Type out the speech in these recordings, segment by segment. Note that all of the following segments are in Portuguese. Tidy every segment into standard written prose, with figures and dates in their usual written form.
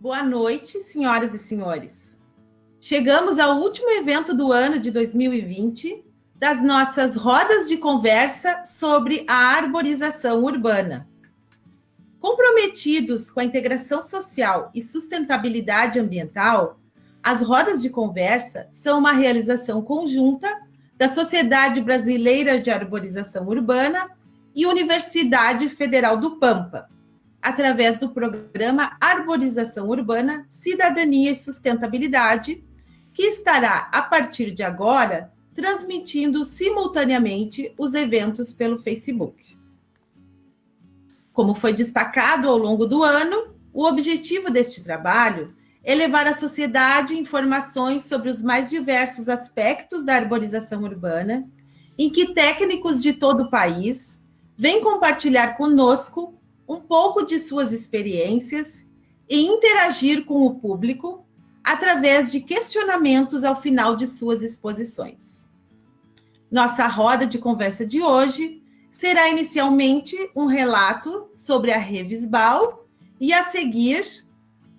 Boa noite, senhoras e senhores. Chegamos ao último evento do ano de 2020 das nossas rodas de conversa sobre a arborização urbana. Comprometidos com a integração social e sustentabilidade ambiental, as rodas de conversa são uma realização conjunta da Sociedade Brasileira de Arborização Urbana e Universidade Federal do Pampa, através do programa Arborização Urbana, Cidadania e Sustentabilidade, que estará, a partir de agora, transmitindo simultaneamente os eventos pelo Facebook. Como foi destacado ao longo do ano, o objetivo deste trabalho é levar à sociedade informações sobre os mais diversos aspectos da arborização urbana, em que técnicos de todo o país vêm compartilhar conosco um pouco de suas experiências e interagir com o público através de questionamentos ao final de suas exposições. Nossa roda de conversa de hoje será inicialmente um relato sobre a Revisbal e, a seguir,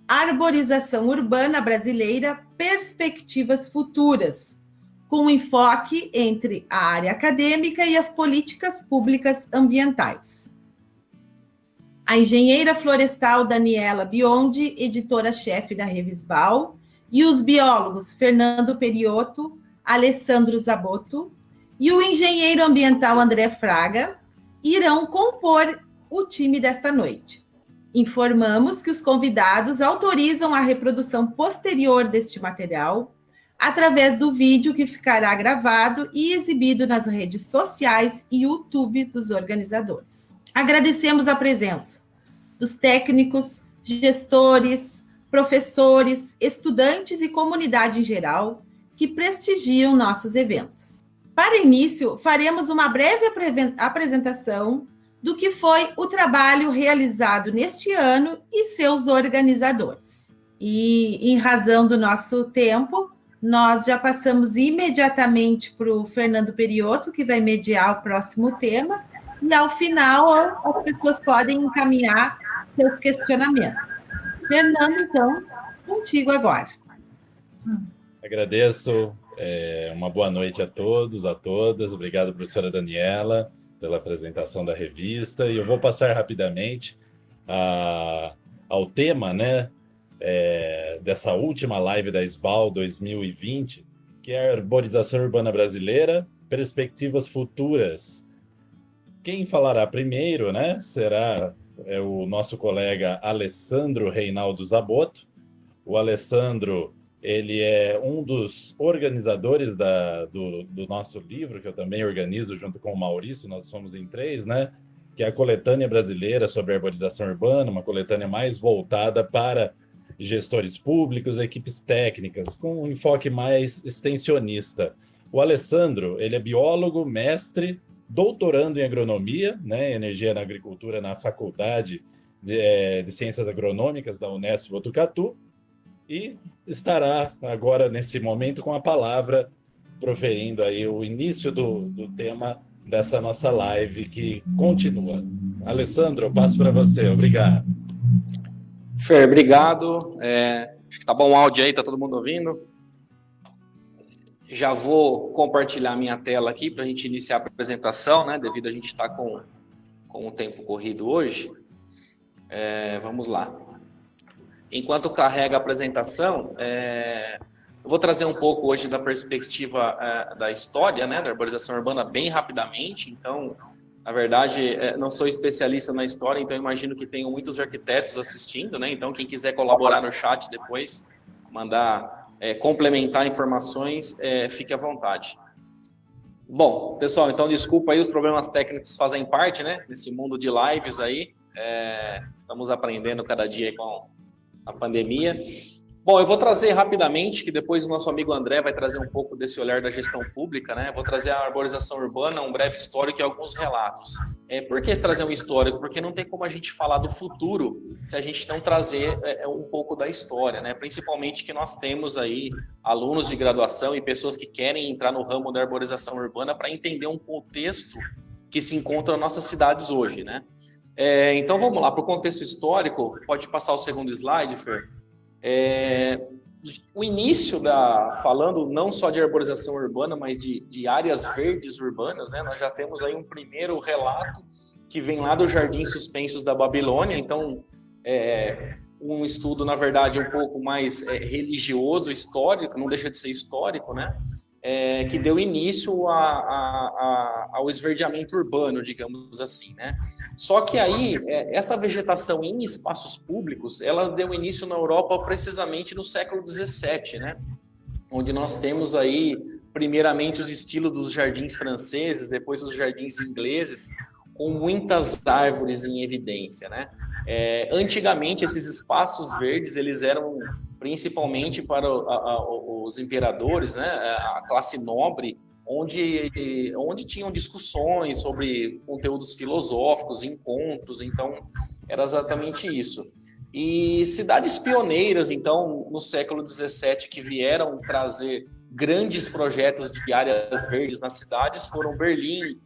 Arborização Urbana Brasileira, Perspectivas Futuras, com um enfoque entre a área acadêmica e as políticas públicas ambientais. A engenheira florestal Daniela Biondi, editora-chefe da Revisbal, e os biólogos Fernando Periotto, Alessandro Zabotto e o engenheiro ambiental André Fraga irão compor o time desta noite. Informamos que os convidados autorizam a reprodução posterior deste material através do vídeo que ficará gravado e exibido nas redes sociais e YouTube dos organizadores. Agradecemos a presença dos técnicos, gestores, professores, estudantes e comunidade em geral que prestigiam nossos eventos. Para início, faremos uma breve apresentação do que foi o trabalho realizado neste ano e seus organizadores. E, em razão do nosso tempo, nós já passamos imediatamente para o Fernando Periotto, que vai mediar o próximo tema, e ao final as pessoas podem encaminhar seus questionamentos. Fernando, então, contigo agora. Agradeço, uma boa noite a todos, a todas. Obrigado, professora Daniela, pela apresentação da revista, e eu vou passar rapidamente ao tema, né, dessa última live da SBAL 2020, que é a Arborização Urbana Brasileira, Perspectivas Futuras. Quem falará primeiro, né, será o nosso colega Alessandro Reinaldo Zabotto. O Alessandro, ele é um dos organizadores do nosso livro, que eu também organizo junto com o Maurício, nós somos em 3, né? Que é a Coletânea Brasileira sobre Arborização Urbana, uma coletânea mais voltada para gestores públicos, equipes técnicas, com um enfoque mais extensionista. O Alessandro, ele é biólogo, mestre, doutorando em agronomia, né? Energia na agricultura na Faculdade de Ciências Agronômicas da Unesp Botucatu, e estará agora, nesse momento, com a palavra, proferindo aí o início do tema dessa nossa live, que continua. Alessandro, eu passo para você. Obrigado. Fer, obrigado. Acho que tá bom o áudio aí, tá todo mundo ouvindo? Já vou compartilhar a minha tela aqui para a gente iniciar a apresentação, né? Devido a gente estar com o tempo corrido hoje. Vamos lá. Enquanto carrega a apresentação, eu vou trazer um pouco hoje da perspectiva da história, né, da arborização urbana, bem rapidamente. Então, na verdade, não sou especialista na história, então imagino que tenham muitos arquitetos assistindo, né? Então, quem quiser colaborar no chat depois, mandar complementar informações, fique à vontade. Bom, pessoal, então desculpa aí, os problemas técnicos fazem parte, né, desse mundo de lives aí. Estamos aprendendo cada dia aí com a pandemia. Bom, eu vou trazer rapidamente, que depois o nosso amigo André vai trazer um pouco desse olhar da gestão pública, né? Vou trazer a arborização urbana, um breve histórico e alguns relatos. Por que trazer um histórico? Porque não tem como a gente falar do futuro se a gente não trazer um pouco da história, né? Principalmente que nós temos aí alunos de graduação e pessoas que querem entrar no ramo da arborização urbana para entender um contexto que se encontra nas nossas cidades hoje, né? Então vamos lá, para o contexto histórico, pode passar o segundo slide, Fer. O início falando não só de arborização urbana, mas de áreas verdes urbanas, né? Nós já temos aí um primeiro relato que vem lá dos Jardins Suspensos da Babilônia, então um estudo, na verdade, um pouco mais religioso, histórico, não deixa de ser histórico, né? Que deu início ao esverdeamento urbano, digamos assim, né? Só que aí, essa vegetação em espaços públicos, ela deu início na Europa precisamente no século XVII, né? Onde nós temos aí, primeiramente, os estilos dos jardins franceses, depois os jardins ingleses, com muitas árvores em evidência, né? Antigamente, esses espaços verdes, eles eram principalmente para os imperadores, né? A classe nobre, onde tinham discussões sobre conteúdos filosóficos, encontros, então era exatamente isso. E cidades pioneiras, então, no século XVII, que vieram trazer grandes projetos de áreas verdes nas cidades, foram Berlim,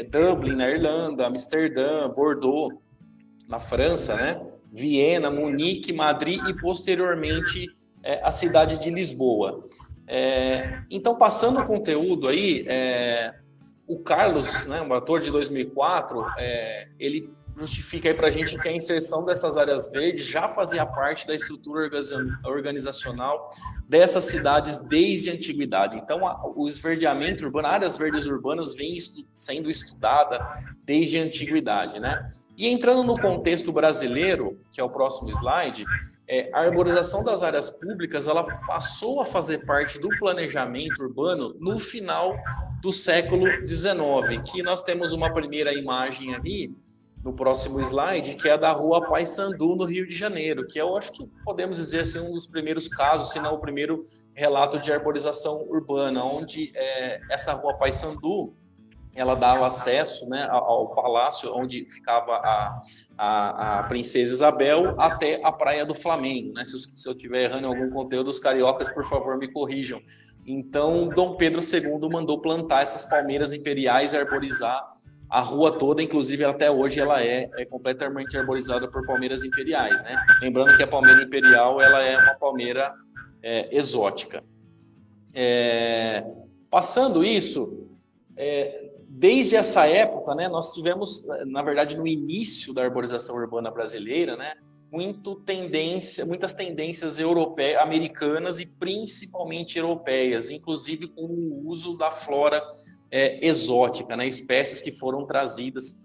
Dublin, na Irlanda, Amsterdã, Bordeaux, na França, né? Viena, Munique, Madrid e, posteriormente, a cidade de Lisboa. Então, passando o conteúdo aí, o Carlos, né, um ator de 2004, ele justifica aí para a gente que a inserção dessas áreas verdes já fazia parte da estrutura organizacional dessas cidades desde a antiguidade. Então, o esverdeamento urbano, áreas verdes urbanas, vem sendo estudada desde a antiguidade, né? E entrando no contexto brasileiro, que é o próximo slide, a arborização das áreas públicas, ela passou a fazer parte do planejamento urbano no final do século XIX, que nós temos uma primeira imagem ali, no próximo slide, que é a da Rua Paissandu, no Rio de Janeiro, que eu acho que podemos dizer assim, um dos primeiros casos, se não o primeiro relato de arborização urbana, onde essa Rua Paissandu, ela dava acesso, né, ao palácio onde ficava a Princesa Isabel até a Praia do Flamengo, né? Se eu estiver errando em algum conteúdo, os cariocas, por favor, me corrijam. Então, Dom Pedro II mandou plantar essas palmeiras imperiais e arborizar a rua toda, inclusive até hoje ela é completamente arborizada por palmeiras imperiais, né? Lembrando que a palmeira imperial ela é uma palmeira exótica. Passando isso, desde essa época, né, nós tivemos, na verdade, no início da arborização urbana brasileira, né, muitas tendências europeias, americanas e principalmente europeias, inclusive com o uso da flora exótica, né? Espécies que foram trazidas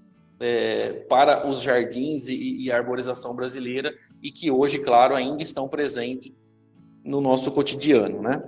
para os jardins e a arborização brasileira e que hoje, claro, ainda estão presentes no nosso cotidiano, né?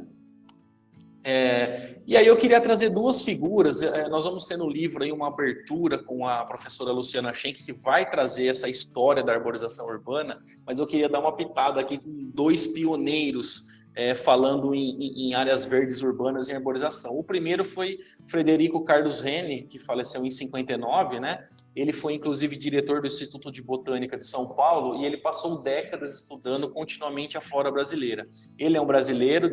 E aí eu queria trazer duas figuras. Nós vamos ter no livro aí uma abertura com a professora Luciana Schenck, que vai trazer essa história da arborização urbana, mas eu queria dar uma pitada aqui com dois pioneiros falando em áreas verdes urbanas e arborização. O primeiro foi Frederico Carlos Rene, que faleceu em 59, né? Ele foi, inclusive, diretor do Instituto de Botânica de São Paulo e ele passou décadas estudando continuamente a flora brasileira. Ele é um brasileiro,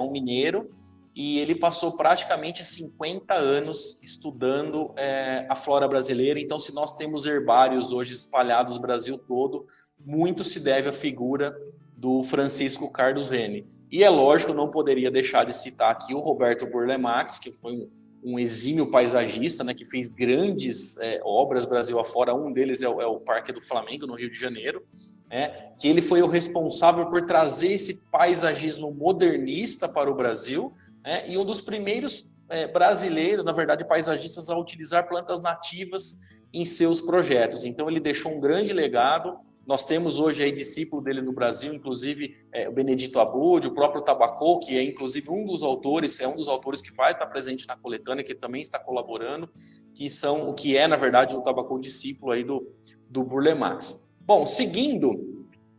um mineiro, e ele passou praticamente 50 anos estudando a flora brasileira. Então, se nós temos herbários hoje espalhados no Brasil todo, muito se deve à figura do Francisco Carlos Rene. E é lógico, não poderia deixar de citar aqui o Roberto Burle Marx, que foi um exímio paisagista, né, que fez grandes obras Brasil afora. Um deles é o Parque do Flamengo, no Rio de Janeiro, que ele foi o responsável por trazer esse paisagismo modernista para o Brasil, e um dos primeiros brasileiros, na verdade, paisagistas, a utilizar plantas nativas em seus projetos. Então, ele deixou um grande legado. Nós temos hoje aí discípulo dele no Brasil, inclusive o Benedito Abud, o próprio Tabacô, que é inclusive um dos autores que vai estar presente na coletânea, que também está colaborando, que é, na verdade, o Tabacô discípulo aí do Burle Marx. Bom,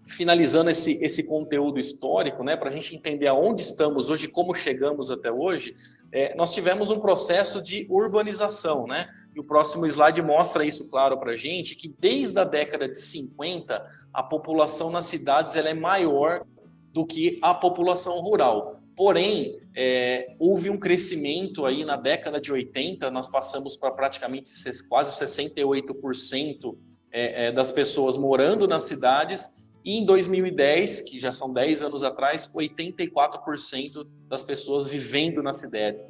finalizando esse conteúdo histórico, né, para a gente entender aonde estamos hoje, como chegamos até hoje, nós tivemos um processo de urbanização, né? E o próximo slide mostra isso claro para a gente, que desde a década de 50, a população nas cidades ela é maior do que a população rural. Porém, houve um crescimento aí na década de 80, nós passamos para praticamente quase 68% das pessoas morando nas cidades, E em 2010, que já são 10 anos atrás, 84% das pessoas vivendo nas cidades.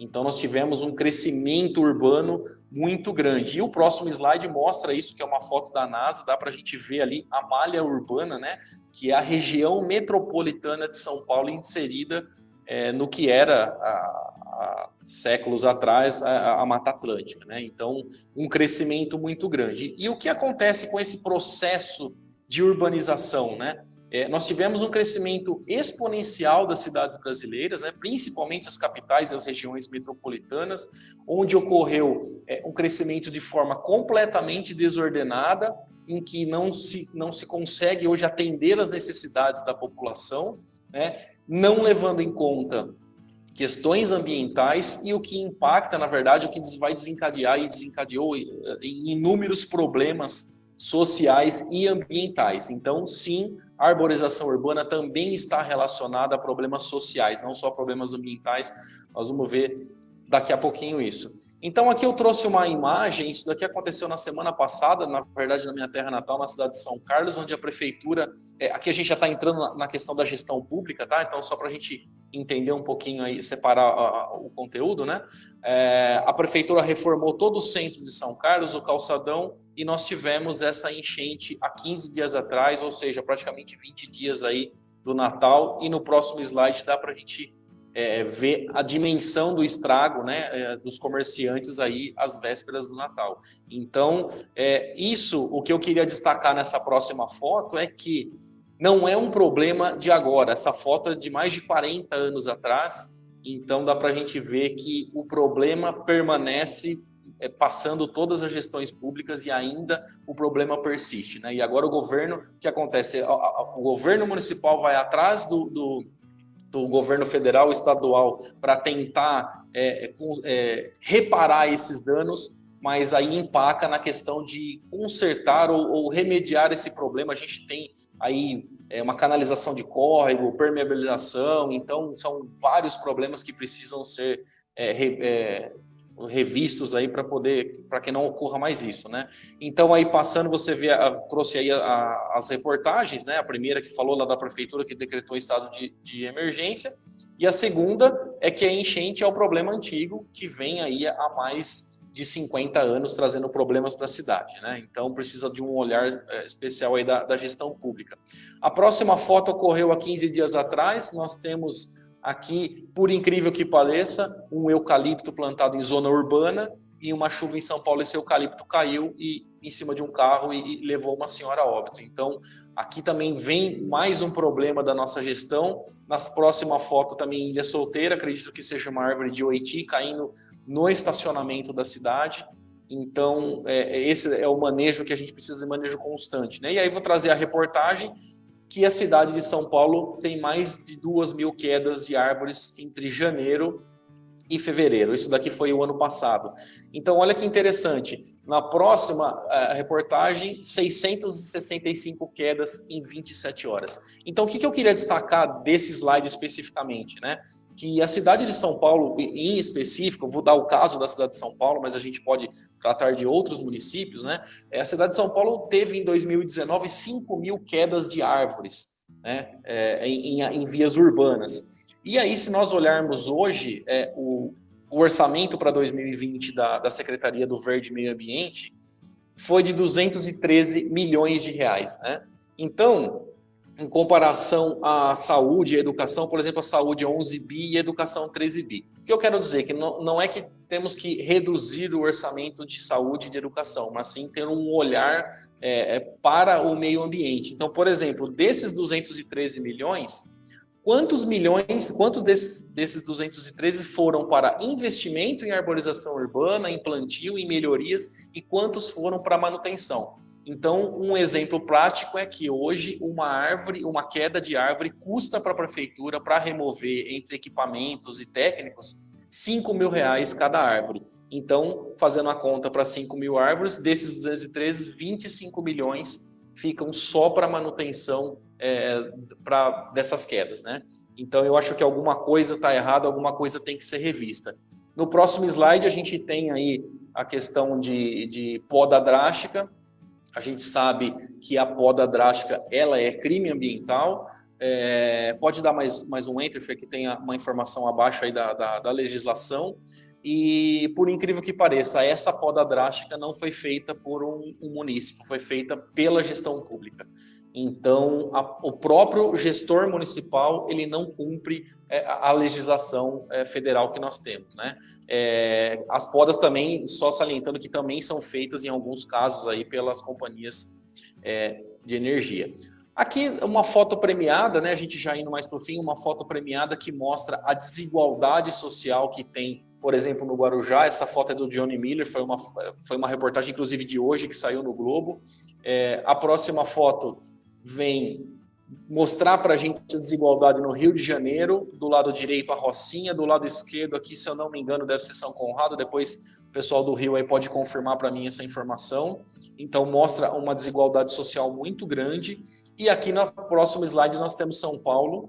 Então, nós tivemos um crescimento urbano muito grande. E o próximo slide mostra isso, que é uma foto da NASA, dá para a gente ver ali a malha urbana, né, que é a região metropolitana de São Paulo inserida no que era, há séculos atrás, a Mata Atlântica, né? Então, um crescimento muito grande. E o que acontece com esse processo de urbanização, né? Nós tivemos um crescimento exponencial das cidades brasileiras, né, principalmente as capitais e as regiões metropolitanas, onde ocorreu um crescimento de forma completamente desordenada, em que não se consegue hoje atender as necessidades da população, né, não levando em conta questões ambientais e o que impacta, na verdade, o que vai desencadear e desencadeou em inúmeros problemas sociais e ambientais. Então, sim, a arborização urbana também está relacionada a problemas sociais, não só problemas ambientais. Nós vamos ver daqui a pouquinho isso. Então, aqui eu trouxe uma imagem, isso daqui aconteceu na semana passada, na verdade, na minha terra natal, na cidade de São Carlos, onde a prefeitura, aqui a gente já está entrando na questão da gestão pública, tá? Então, só para a gente entender um pouquinho aí, separar o conteúdo, né? A prefeitura reformou todo o centro de São Carlos, o calçadão, e nós tivemos essa enchente há 15 dias atrás, ou seja, praticamente 20 dias aí do Natal, e no próximo slide dá para a gente ver a dimensão do estrago, né, dos comerciantes aí às vésperas do Natal. Então, o que eu queria destacar nessa próxima foto é que não é um problema de agora, essa foto é de mais de 40 anos atrás, então dá para a gente ver que o problema permanece passando todas as gestões públicas e ainda o problema persiste, né? E agora o governo, o que acontece? O governo municipal vai atrás do governo federal e estadual para tentar reparar esses danos, mas aí empaca na questão de consertar ou remediar esse problema. A gente tem aí uma canalização de córrego, permeabilização, então são vários problemas que precisam ser revistos aí para que não ocorra mais isso, né? Então aí passando, você vê, trouxe aí as reportagens, né? A primeira que falou lá da prefeitura que decretou estado de emergência, e a segunda é que a enchente é o problema antigo que vem aí há mais de 50 anos trazendo problemas para a cidade, né? Então precisa de um olhar especial aí da gestão pública. A próxima foto ocorreu há 15 dias atrás. Nós temos aqui, por incrível que pareça, um eucalipto plantado em zona urbana, e uma chuva em São Paulo, esse eucalipto caiu em cima de um carro e levou uma senhora a óbito. Então, aqui também vem mais um problema da nossa gestão. Na próxima foto também Ilha Solteira, acredito que seja uma árvore de oiti caindo no estacionamento da cidade. Então, esse é o manejo que a gente precisa de manejo constante, né? E aí vou trazer a reportagem que a cidade de São Paulo tem mais de 2.000 quedas de árvores entre janeiro e fevereiro. Isso daqui foi o ano passado. Então, olha que interessante. Na próxima reportagem, 665 quedas em 27 horas. Então, o que eu queria destacar desse slide especificamente, né? Que a cidade de São Paulo, em específico, eu vou dar o caso da cidade de São Paulo, mas a gente pode tratar de outros municípios, né? A cidade de São Paulo teve, em 2019, 5.000 quedas de árvores, né? Em vias urbanas. E aí, se nós olharmos hoje, o orçamento para 2020 da Secretaria do Verde e Meio Ambiente foi de 213 milhões de reais, né? Então, em comparação à saúde e à educação, por exemplo, a saúde é 11 bi e a educação 13 bi. O que eu quero dizer? Que não é que temos que reduzir o orçamento de saúde e de educação, mas sim ter um olhar para o meio ambiente. Então, por exemplo, desses 213 milhões, quantos desses 213 foram para investimento em arborização urbana, em plantio, em melhorias, e quantos foram para manutenção? Então, um exemplo prático é que hoje uma queda de árvore custa para a prefeitura, para remover entre equipamentos e técnicos, R$5.000 cada árvore. Então, fazendo a conta para 5.000 árvores, desses 213, 25 milhões ficam só para manutenção dessas quedas, né? Então, eu acho que alguma coisa está errada, alguma coisa tem que ser revista. No próximo slide, a gente tem aí a questão de poda drástica. A gente sabe que a poda drástica ela é crime ambiental. Pode dar mais um enter, que tem uma informação abaixo aí da legislação. E, por incrível que pareça, essa poda drástica não foi feita por um munícipe, foi feita pela gestão pública. Então, o próprio gestor municipal ele não cumpre a legislação federal que nós temos, né? As podas também, só salientando que também são feitas em alguns casos aí pelas companhias de energia. Aqui uma foto premiada, né? A gente já indo mais para o fim, uma foto premiada que mostra a desigualdade social que tem, por exemplo, no Guarujá. Essa foto é do Johnny Miller, foi uma reportagem, inclusive, de hoje, que saiu no Globo. A próxima foto vem mostrar para a gente a desigualdade no Rio de Janeiro. Do lado direito, a Rocinha, do lado esquerdo aqui, se eu não me engano, deve ser São Conrado. Depois o pessoal do Rio aí pode confirmar para mim essa informação. Então, mostra uma desigualdade social muito grande. E aqui no próximo slide nós temos São Paulo,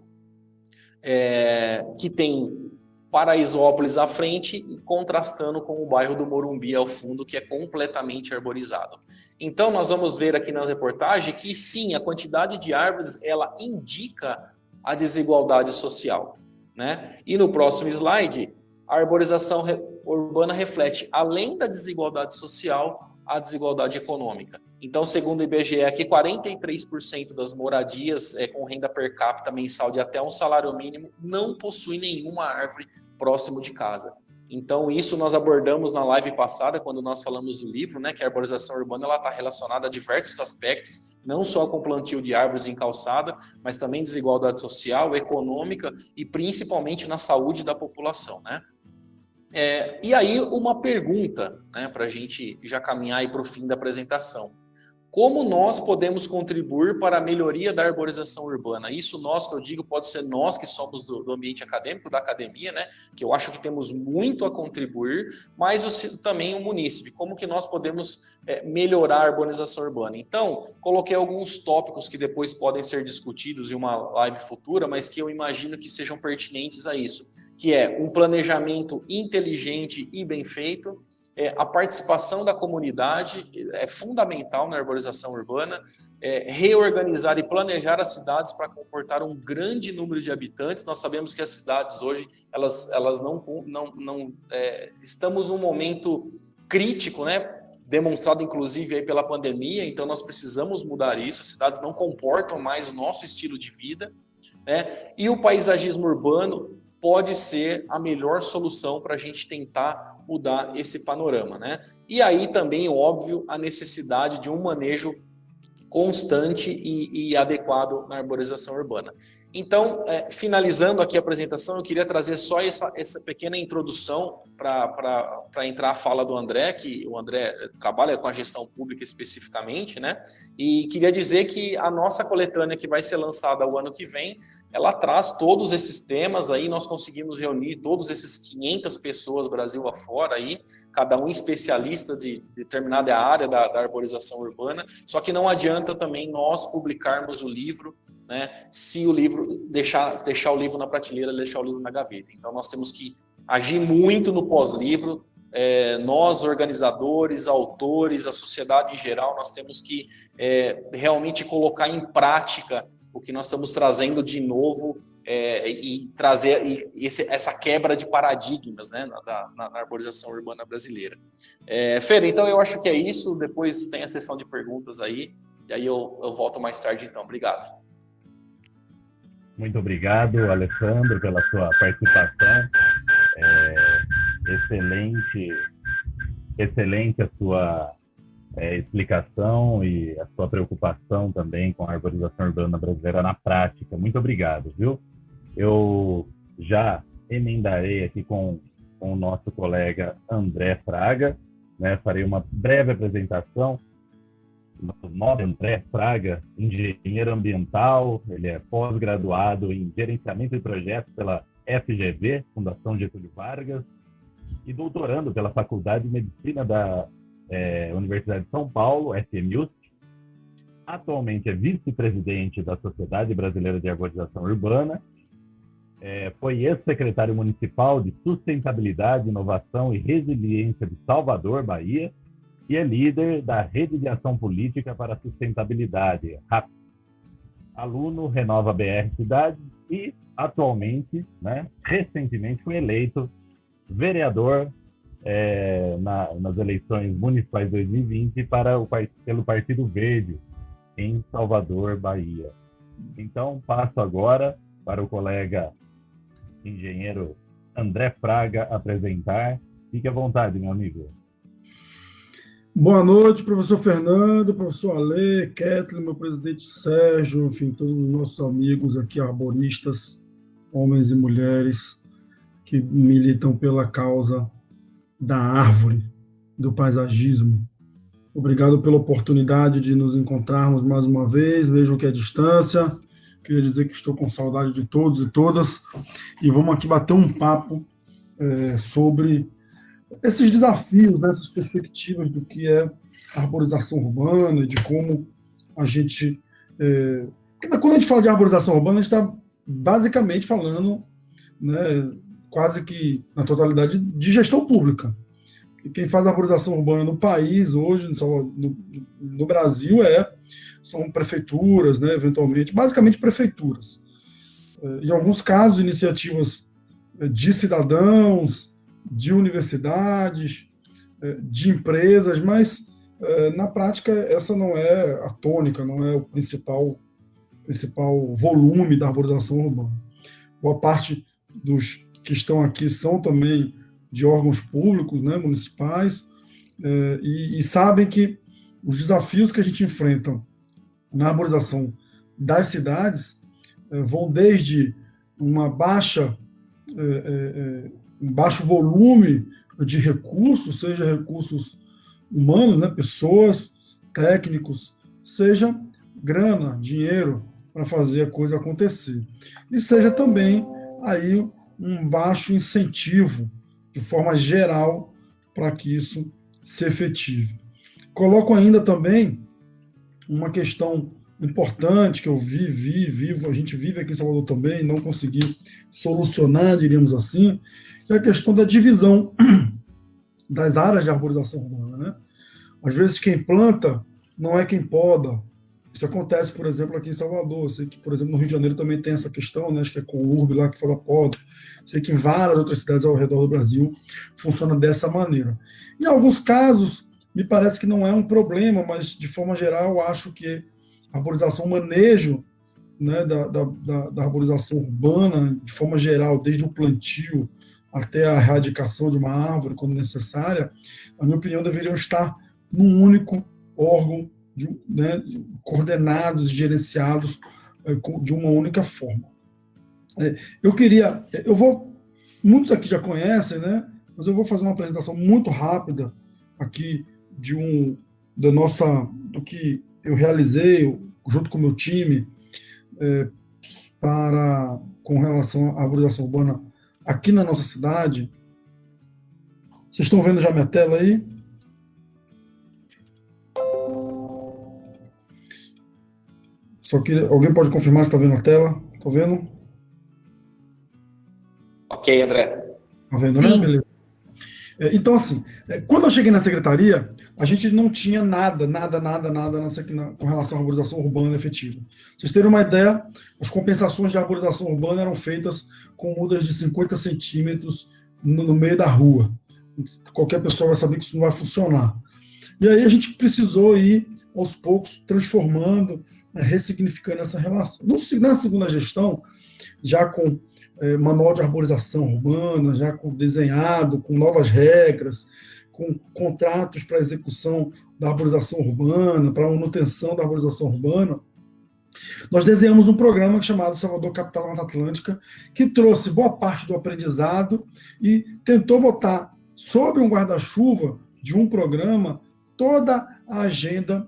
que tem Paraisópolis à frente e contrastando com o bairro do Morumbi ao fundo, que é completamente arborizado. Então, nós vamos ver aqui na reportagem que, sim, a quantidade de árvores, ela indica a desigualdade social, né? E no próximo slide, a arborização urbana reflete, além da desigualdade social, a desigualdade econômica. Então, segundo o IBGE, aqui 43% das moradias com renda per capita mensal de até um salário mínimo não possuem nenhuma árvore próximo de casa. Então, isso nós abordamos na live passada, quando nós falamos do livro, né, que a arborização urbana está relacionada a diversos aspectos, não só com plantio de árvores em calçada, mas também desigualdade social, econômica e principalmente na saúde da população, né? E aí, uma pergunta, né, para a gente já caminhar para o fim da apresentação. Como nós podemos contribuir para a melhoria da arborização urbana? Isso nós, que eu digo, pode ser nós que somos do ambiente acadêmico, da academia, né? Que eu acho que temos muito a contribuir, mas também o munícipe. Como que nós podemos melhorar a arborização urbana? Então, coloquei alguns tópicos que depois podem ser discutidos em uma live futura, mas que eu imagino que sejam pertinentes a isso, que é um planejamento inteligente e bem feito. A participação da comunidade é fundamental na arborização urbana, reorganizar e planejar as cidades para comportar um grande número de habitantes. Nós sabemos que as cidades hoje, elas não estamos num momento crítico, né? Demonstrado inclusive aí pela pandemia, então nós precisamos mudar isso. As cidades não comportam mais o nosso estilo de vida, né? E o paisagismo urbano pode ser a melhor solução para a gente tentar mudar esse panorama, né? E aí também, óbvio, a necessidade de um manejo constante e adequado na arborização urbana. Então, finalizando aqui a apresentação, eu queria trazer só essa pequena introdução para entrar a fala do André, que o André trabalha com a gestão pública especificamente, né? E queria dizer que a nossa coletânea, que vai ser lançada o ano que vem, ela traz todos esses temas aí. Nós conseguimos reunir todos esses 500 pessoas Brasil afora aí, cada um especialista de determinada área da arborização urbana, só que não adianta também nós publicarmos o livro, né, se o livro deixar o livro na prateleira, deixar o livro na gaveta. Então nós temos que agir muito no pós-livro. Nós, organizadores, autores, a sociedade em geral, nós temos que realmente colocar em prática o que nós estamos trazendo de novo e trazer essa quebra de paradigmas, né, na arborização urbana brasileira. Fer, então eu acho que é isso. Depois tem a sessão de perguntas aí, e aí eu volto mais tarde, então. Obrigado. Muito obrigado, Alessandro, pela sua participação. Excelente a sua explicação e a sua preocupação também com a arborização urbana brasileira na prática. Muito obrigado, viu? Eu já emendarei aqui com o nosso colega André Fraga, né? Farei uma breve apresentação. Nosso nome é André Fraga, engenheiro ambiental, ele é pós-graduado em gerenciamento de projetos pela FGV, Fundação Getúlio Vargas, e doutorando pela Faculdade de Medicina da Universidade de São Paulo, FMUSP. Atualmente é vice-presidente da Sociedade Brasileira de Arborização Urbana, foi ex-secretário municipal de Sustentabilidade, Inovação e Resiliência de Salvador, Bahia, e é líder da Rede de Ação Política para a Sustentabilidade, RAP. Aluno Renova BR Cidade e, atualmente, né, recentemente, foi eleito vereador nas eleições municipais 2020 pelo Partido Verde, em Salvador, Bahia. Então, passo agora para o colega engenheiro André Fraga apresentar. Fique à vontade, meu amigo. Boa noite, professor Fernando, professor Ale, Kathleen, meu presidente Sérgio, enfim, todos os nossos amigos aqui, arboristas, homens e mulheres que militam pela causa da árvore, do paisagismo. Obrigado pela oportunidade de nos encontrarmos mais uma vez, mesmo que à distância. Queria dizer que estou com saudade de todos e todas, e vamos aqui bater um papo sobre esses desafios, essas perspectivas do que é a arborização urbana, de como a gente... Quando a gente fala de arborização urbana, a gente está basicamente falando, né, quase que na totalidade, de gestão pública. E quem faz arborização urbana no país, hoje, no Brasil, são prefeituras, né, eventualmente, basicamente prefeituras. Em alguns casos, iniciativas de cidadãos, de universidades, de empresas, mas na prática essa não é a tônica, não é o principal volume da arborização urbana. Boa parte dos que estão aqui são também de órgãos públicos, né, municipais, e sabem que os desafios que a gente enfrenta na arborização das cidades vão desde um baixo volume de recursos, seja recursos humanos, né, pessoas, técnicos, seja grana, dinheiro para fazer a coisa acontecer. E seja também aí um baixo incentivo, de forma geral, para que isso se efetive. Coloco ainda também uma questão importante que eu vivo, a gente vive aqui em Salvador também, não consegui solucionar, diríamos assim, que é a questão da divisão das áreas de arborização urbana, né? Às vezes quem planta não é quem poda. Isso acontece, por exemplo, aqui em Salvador. Sei que, por exemplo, no Rio de Janeiro também tem essa questão, né? Acho que é com o URB lá que fala poda. Sei que em várias outras cidades ao redor do Brasil funciona dessa maneira. Em alguns casos, me parece que não é um problema, mas, de forma geral, acho que a arborização, o manejo, né, da arborização urbana, de forma geral, desde o plantio até a erradicação de uma árvore, quando necessária, na minha opinião, deveriam estar num único órgão, né, coordenados e gerenciados de uma única forma. Muitos aqui já conhecem, né, mas eu vou fazer uma apresentação muito rápida aqui do que eu realizei junto com o meu time com relação à arborização urbana aqui na nossa cidade. Vocês estão vendo já minha tela aí? Só que alguém pode confirmar se está vendo a tela? Está vendo? Ok, André. Está vendo, Sim. né? Beleza. Então, assim, quando eu cheguei na secretaria, a gente não tinha nada com relação à arborização urbana efetiva. Pra vocês terem uma ideia, as compensações de arborização urbana eram feitas com mudas de 50 centímetros no meio da rua. Qualquer pessoa vai saber que isso não vai funcionar. E aí a gente precisou ir, aos poucos, transformando, ressignificando essa relação. Na segunda gestão, já com manual de arborização urbana, já desenhado, com novas regras, com contratos para execução da arborização urbana, para manutenção da arborização urbana, nós desenhamos um programa chamado Salvador Capital da Mata Atlântica, que trouxe boa parte do aprendizado e tentou botar sob um guarda-chuva de um programa toda a agenda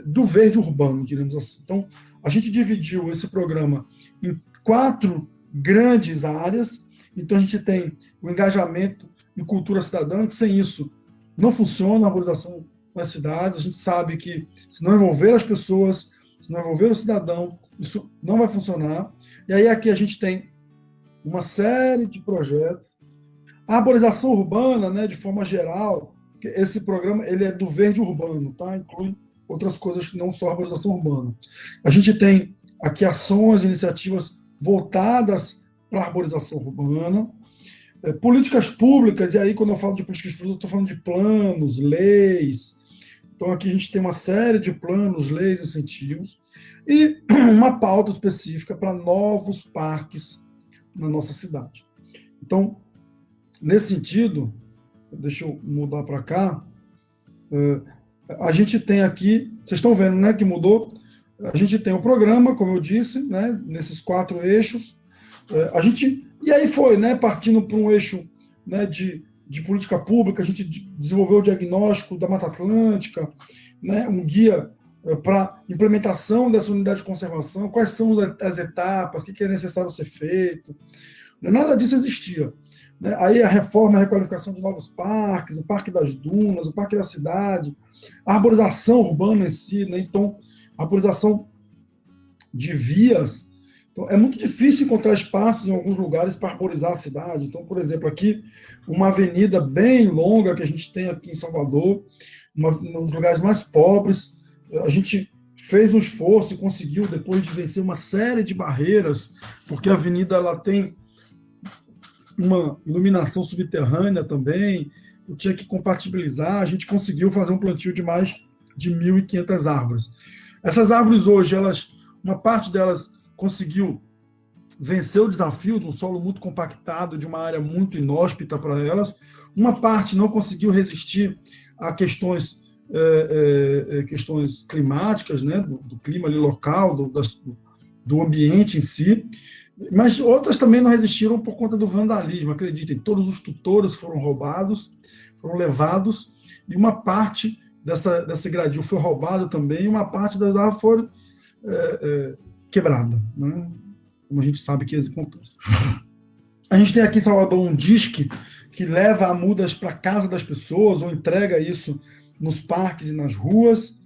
do verde urbano, diremos assim. Então, a gente dividiu esse programa em 4 grandes áreas. Então, a gente tem o engajamento e cultura cidadã, que sem isso não funciona a arborização nas cidades. A gente sabe que, se não envolver as pessoas, se não envolver o cidadão, isso não vai funcionar. E aí aqui a gente tem uma série de projetos. A arborização urbana, né, de forma geral, esse programa ele é do verde urbano, tá? Inclui outras coisas que não só arborização urbana. A gente tem aqui ações, iniciativas voltadas para a arborização urbana, políticas públicas, e aí quando eu falo de políticas públicas, eu estou falando de planos, leis. Então aqui a gente tem uma série de planos, leis, incentivos, e uma pauta específica para novos parques na nossa cidade. Então, nesse sentido, deixa eu mudar para cá, a gente tem aqui, vocês estão vendo, né, que mudou, a gente tem o programa, como eu disse, né, nesses 4 eixos, e aí foi, né, partindo para um eixo, né, de política pública, a gente desenvolveu o diagnóstico da Mata Atlântica, né, um guia para implementação dessa unidade de conservação, quais são as etapas, o que é necessário ser feito. Nada disso existia. Né? Aí a reforma, a requalificação de novos parques, o Parque das Dunas, o Parque da Cidade, a arborização urbana em si, né? Então, a arborização de vias. Então, é muito difícil encontrar espaços em alguns lugares para arborizar a cidade. Então, por exemplo, aqui, uma avenida bem longa que a gente tem aqui em Salvador, nos lugares mais pobres, a gente fez um esforço e conseguiu, depois de vencer uma série de barreiras, porque a avenida ela tem uma iluminação subterrânea também, eu tinha que compatibilizar, a gente conseguiu fazer um plantio de mais de 1.500 árvores. Essas árvores hoje, uma parte delas conseguiu vencer o desafio de um solo muito compactado, de uma área muito inóspita para elas, uma parte não conseguiu resistir a questões climáticas, né, do clima ali local, do ambiente em si, mas outras também não resistiram por conta do vandalismo, acreditem, todos os tutores foram roubados, foram levados, e uma parte desse gradil foi roubado também, e uma parte das árvores foi quebrada, né? Como a gente sabe que isso acontece. A gente tem aqui em Salvador um disque que leva a mudas para a casa das pessoas, ou entrega isso nos parques e nas ruas.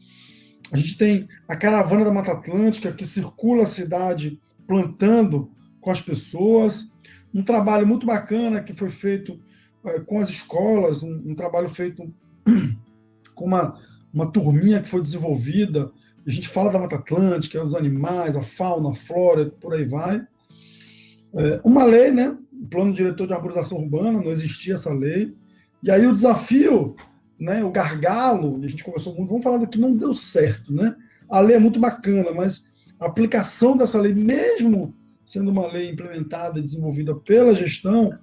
A gente tem a caravana da Mata Atlântica, que circula a cidade plantando com as pessoas. Um trabalho muito bacana que foi feito com as escolas, um trabalho feito com uma turminha que foi desenvolvida. A gente fala da Mata Atlântica, dos animais, a fauna, a flora, por aí vai. Uma lei, né? O Plano Diretor de Arborização Urbana, não existia essa lei. E aí o desafio, né, o gargalo, a gente conversou muito, vamos falar do que não deu certo, né? A lei é muito bacana, mas a aplicação dessa lei, mesmo sendo uma lei implementada e desenvolvida pela gestão,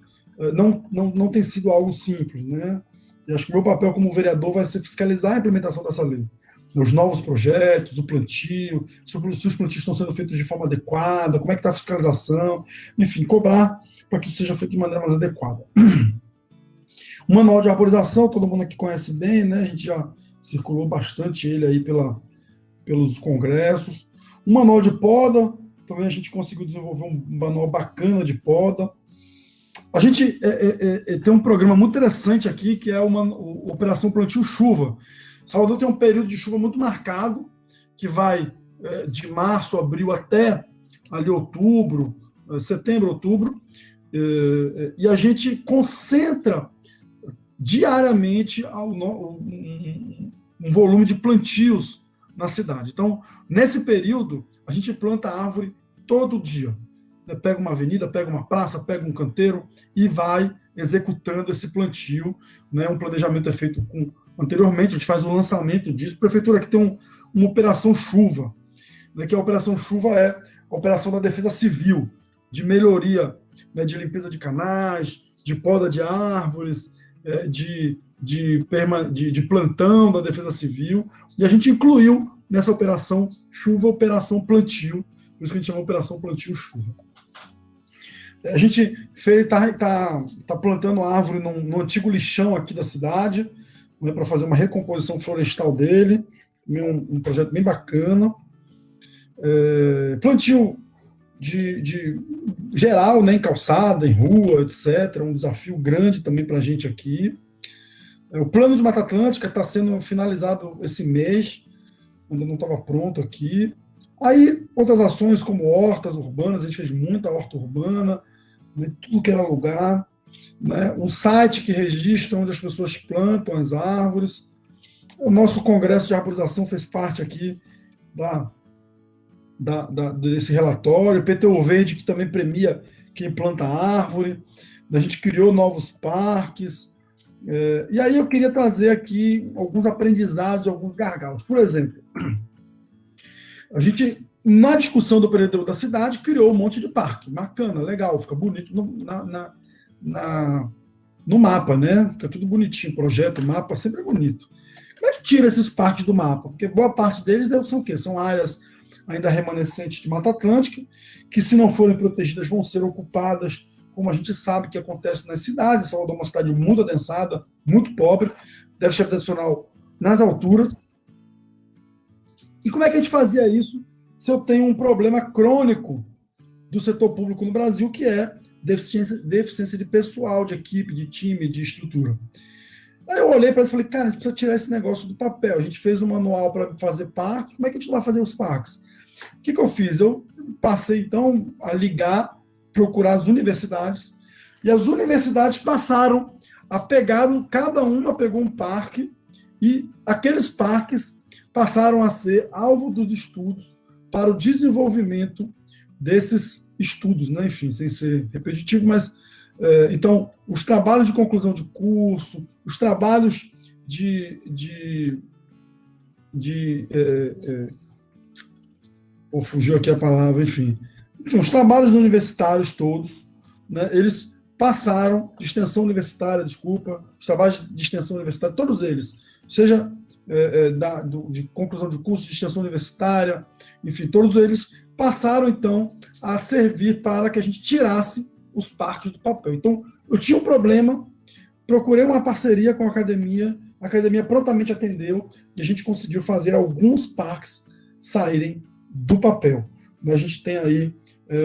não tem sido algo simples, né? E acho que o meu papel como vereador vai ser fiscalizar a implementação dessa lei. Os novos projetos, o plantio, se os plantios estão sendo feitos de forma adequada, como é que está a fiscalização, enfim, cobrar para que isso seja feito de maneira mais adequada. O manual de arborização, todo mundo aqui conhece bem, né? A gente já circulou bastante ele aí pelos congressos. O manual de poda, também a gente conseguiu desenvolver um manual bacana de poda. A gente tem um programa muito interessante aqui, que é a Operação Plantio Chuva. Salvador tem um período de chuva muito marcado, que vai de março, abril, até ali outubro, setembro, outubro, e a gente concentra diariamente um volume de plantios na cidade. Então, nesse período, a gente planta árvore todo dia. Pega uma avenida, pega uma praça, pega um canteiro e vai executando esse plantio. Né? Um planejamento é feito anteriormente, a gente faz o lançamento disso. A prefeitura aqui tem uma operação chuva, né? Que a operação chuva é a operação da Defesa Civil, de melhoria, né? De limpeza de canais, de poda de árvores, de plantão da Defesa Civil, e a gente incluiu nessa operação chuva, operação plantio, por isso que a gente chama Operação Plantio Chuva. A gente está plantando árvore no antigo lixão aqui da cidade, né, para fazer uma recomposição florestal dele, um projeto bem bacana. Plantio de geral, né, em calçada, em rua, etc. Um desafio grande também para a gente aqui. O plano de Mata Atlântica está sendo finalizado esse mês, ainda não estava pronto aqui. Aí, outras ações como hortas urbanas, a gente fez muita horta urbana, né, tudo que era lugar. né? Um site que registra onde as pessoas plantam as árvores. O nosso congresso de arborização fez parte aqui desse relatório. PTU Verde, que também premia quem planta árvore. A gente criou novos parques. E aí eu queria trazer aqui alguns aprendizados, alguns gargalos. Por exemplo, a gente, na discussão do período da cidade, criou um monte de parque. Bacana, legal, fica bonito no mapa, né? Fica tudo bonitinho, projeto, mapa, sempre é bonito. Como é que tira esses parques do mapa? Porque boa parte deles são o quê? São áreas ainda remanescentes de Mata Atlântica, que, se não forem protegidas, vão ser ocupadas, como a gente sabe que acontece nas cidades. Salvador é uma cidade muito adensada, muito pobre, déficit habitacional nas alturas. E como é que a gente fazia isso se eu tenho um problema crônico do setor público no Brasil, que é deficiência de pessoal, de equipe, de time, de estrutura? Aí eu olhei para isso e falei, cara, a gente precisa tirar esse negócio do papel. A gente fez um manual para fazer parque, como é que a gente vai fazer os parques? O que eu fiz? Eu passei, então, a procurar as universidades, e as universidades passaram a pegar, cada uma pegou um parque, e aqueles parques passaram a ser alvo dos estudos para o desenvolvimento desses estudos, né? Enfim, sem ser repetitivo, mas então, os trabalhos de conclusão de curso, os trabalhos fugiu aqui a palavra, enfim, os trabalhos universitários todos, né, eles passaram, os trabalhos de extensão universitária, todos eles, seja de conclusão de curso, de extensão universitária, enfim, todos eles passaram, então, a servir para que a gente tirasse os parques do papel. Então, eu tinha um problema, procurei uma parceria com a academia prontamente atendeu, e a gente conseguiu fazer alguns parques saírem do papel. A gente tem aí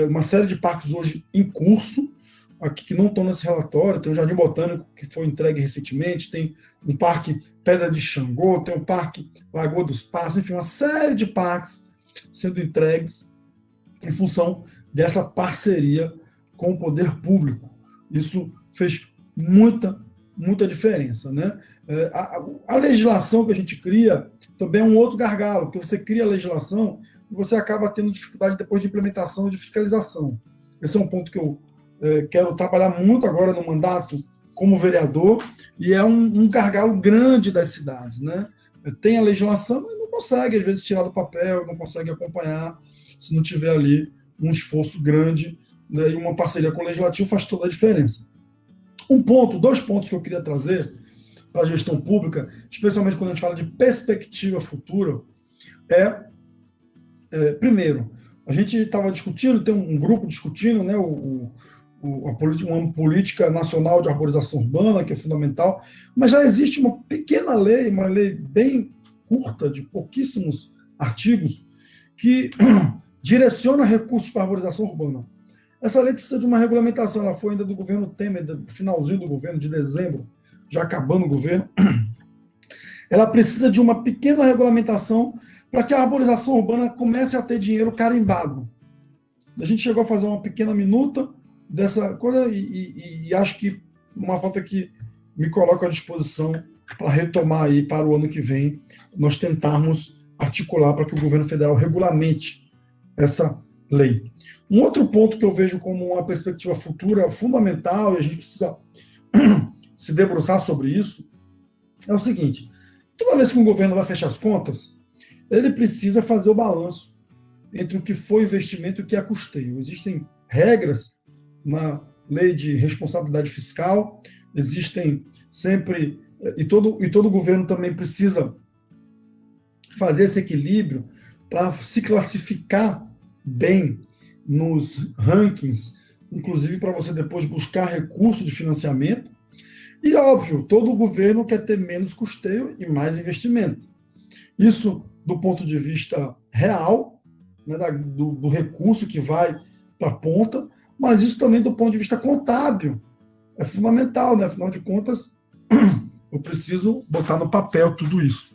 uma série de parques hoje em curso, aqui que não estão nesse relatório. Tem o Jardim Botânico, que foi entregue recentemente, tem um parque Pedra de Xangô, tem um parque Lagoa dos Passos, enfim, uma série de parques sendo entregues em função dessa parceria com o poder público. Isso fez muita diferença, né? A legislação que a gente cria também é um outro gargalo, porque você cria a legislação e você acaba tendo dificuldade depois de implementação e de fiscalização. Esse é um ponto que eu quero trabalhar muito agora no mandato como vereador, e é um gargalo grande das cidades, né? Tem a legislação, mas não consegue, às vezes, tirar do papel, não consegue acompanhar, se não tiver ali um esforço grande, né? E uma parceria com o legislativo faz toda a diferença. Dois pontos que eu queria trazer para a gestão pública, especialmente quando a gente fala de perspectiva futura, primeiro, a gente estava discutindo, tem um grupo discutindo, né, uma política nacional de arborização urbana, que é fundamental, mas já existe uma pequena lei, uma lei bem curta, de pouquíssimos artigos, que direciona recursos para a arborização urbana. Essa lei precisa de uma regulamentação, ela foi ainda do governo Temer, do finalzinho do governo, de dezembro, já acabando o governo. Ela precisa de uma pequena regulamentação para que a arborização urbana comece a ter dinheiro carimbado. A gente chegou a fazer uma pequena minuta dessa coisa e acho que uma pauta que me coloca à disposição para retomar aí para o ano que vem, nós tentarmos articular para que o governo federal regulamente essa lei. Um outro ponto que eu vejo como uma perspectiva futura fundamental, e a gente precisa se debruçar sobre isso, é o seguinte: toda vez que um governo vai fechar as contas, ele precisa fazer o balanço entre o que foi investimento e o que é custeio. Existem regras na lei de responsabilidade fiscal, existem sempre, e todo governo também precisa fazer esse equilíbrio para se classificar bem nos rankings, inclusive para você depois buscar recurso de financiamento. E, óbvio, todo governo quer ter menos custeio e mais investimento. Isso do ponto de vista real, né, do recurso que vai para a ponta, mas isso também do ponto de vista contábil. É fundamental, né? Afinal de contas, eu preciso botar no papel tudo isso.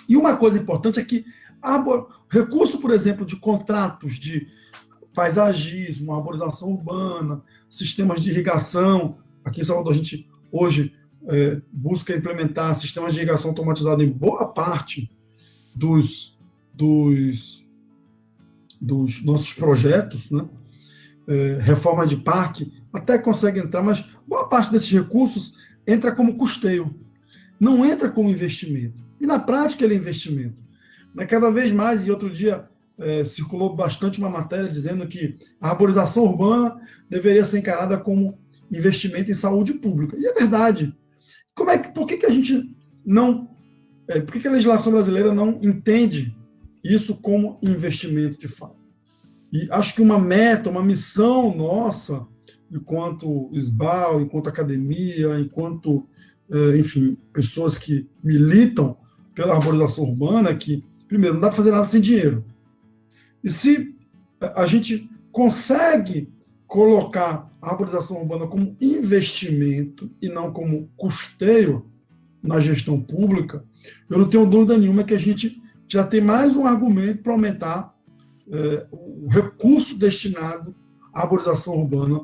E uma coisa importante é que recurso, por exemplo, de contratos de paisagismo, arborização urbana, sistemas de irrigação, Aqui em Salvador, a gente hoje busca implementar sistemas de irrigação automatizado em boa parte dos nossos projetos, né? Reforma de parque, até consegue entrar, mas boa parte desses recursos entra como custeio, não entra como investimento. E na prática ele é investimento. Mas cada vez mais, e outro dia circulou bastante uma matéria dizendo que a arborização urbana deveria ser encarada como investimento em saúde pública. E é verdade. Por que a gente não... por que a legislação brasileira não entende isso como investimento de fato? E acho que uma meta, uma missão nossa, enquanto SBAL, enquanto academia, enquanto, enfim, pessoas que militam pela arborização urbana, que, primeiro, não dá para fazer nada sem dinheiro. E se a gente consegue colocar a arborização urbana como investimento e não como custeio na gestão pública, eu não tenho dúvida nenhuma que a gente já tem mais um argumento para aumentar o recurso destinado à arborização urbana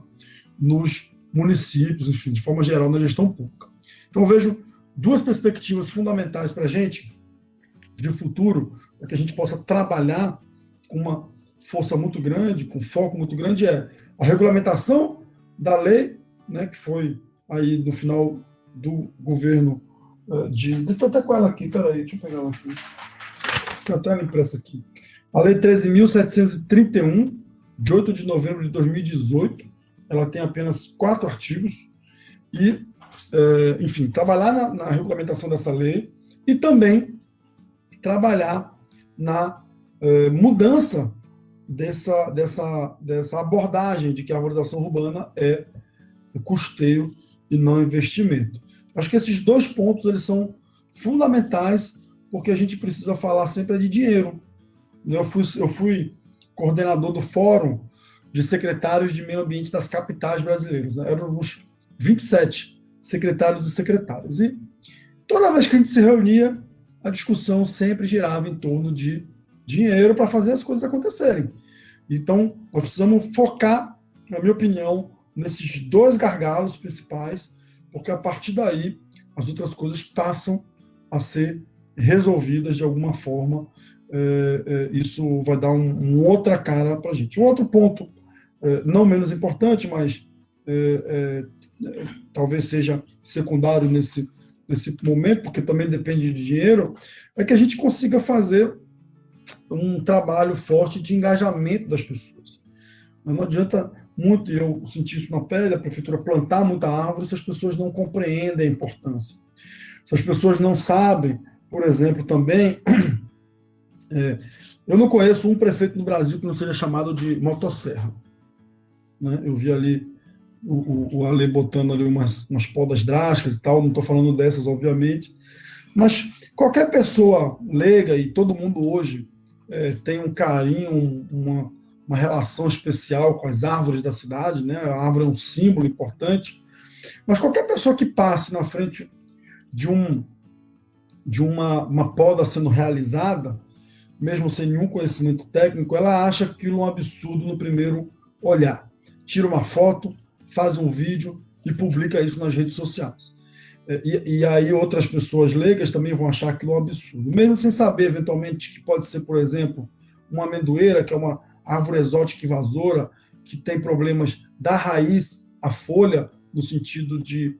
nos municípios, enfim, de forma geral, na gestão pública. Então, eu vejo duas perspectivas fundamentais para a gente, de futuro, para que a gente possa trabalhar com uma força muito grande, com foco muito grande, é a regulamentação da lei, né, que foi aí no final do governo estou até com ela aqui, peraí, deixa eu pegar ela aqui. Tem até ela impressa aqui. A Lei 13.731, de 8 de novembro de 2018, ela tem apenas 4 artigos, e, enfim, trabalhar na regulamentação dessa lei e também trabalhar na mudança dessa abordagem de que a arborização urbana é custeio e não investimento. Acho que esses 2 pontos eles são fundamentais, porque a gente precisa falar sempre de dinheiro. Eu fui coordenador do Fórum de Secretários de Meio Ambiente das capitais brasileiras. Né? Eram uns 27 secretários e secretárias. E toda vez que a gente se reunia, a discussão sempre girava em torno de dinheiro para fazer as coisas acontecerem. Então, nós precisamos focar, na minha opinião, nesses 2 gargalos principais, porque a partir daí as outras coisas passam a ser resolvidas de alguma forma. Isso vai dar uma outra cara para a gente. Um outro ponto, não menos importante, mas talvez seja secundário nesse momento, porque também depende de dinheiro, é que a gente consiga fazer um trabalho forte de engajamento das pessoas. Mas não adianta muito, e eu senti isso na pele, a prefeitura plantar muita árvore se as pessoas não compreendem a importância. Se as pessoas não sabem, por exemplo, também... eu não conheço um prefeito no Brasil que não seja chamado de motosserra. Né? Eu vi ali o Ale botando ali umas podas drásticas e tal, não estou falando dessas, obviamente, mas qualquer pessoa leiga, e todo mundo hoje tem um carinho, uma relação especial com as árvores da cidade, né? A árvore é um símbolo importante, mas qualquer pessoa que passe na frente de uma poda sendo realizada, mesmo sem nenhum conhecimento técnico, ela acha aquilo um absurdo no primeiro olhar. Tira uma foto, faz um vídeo e publica isso nas redes sociais. E aí outras pessoas leigas também vão achar aquilo um absurdo. Mesmo sem saber, eventualmente, que pode ser, por exemplo, uma amendoeira, que é uma árvore exótica invasora, que tem problemas da raiz à folha, no sentido de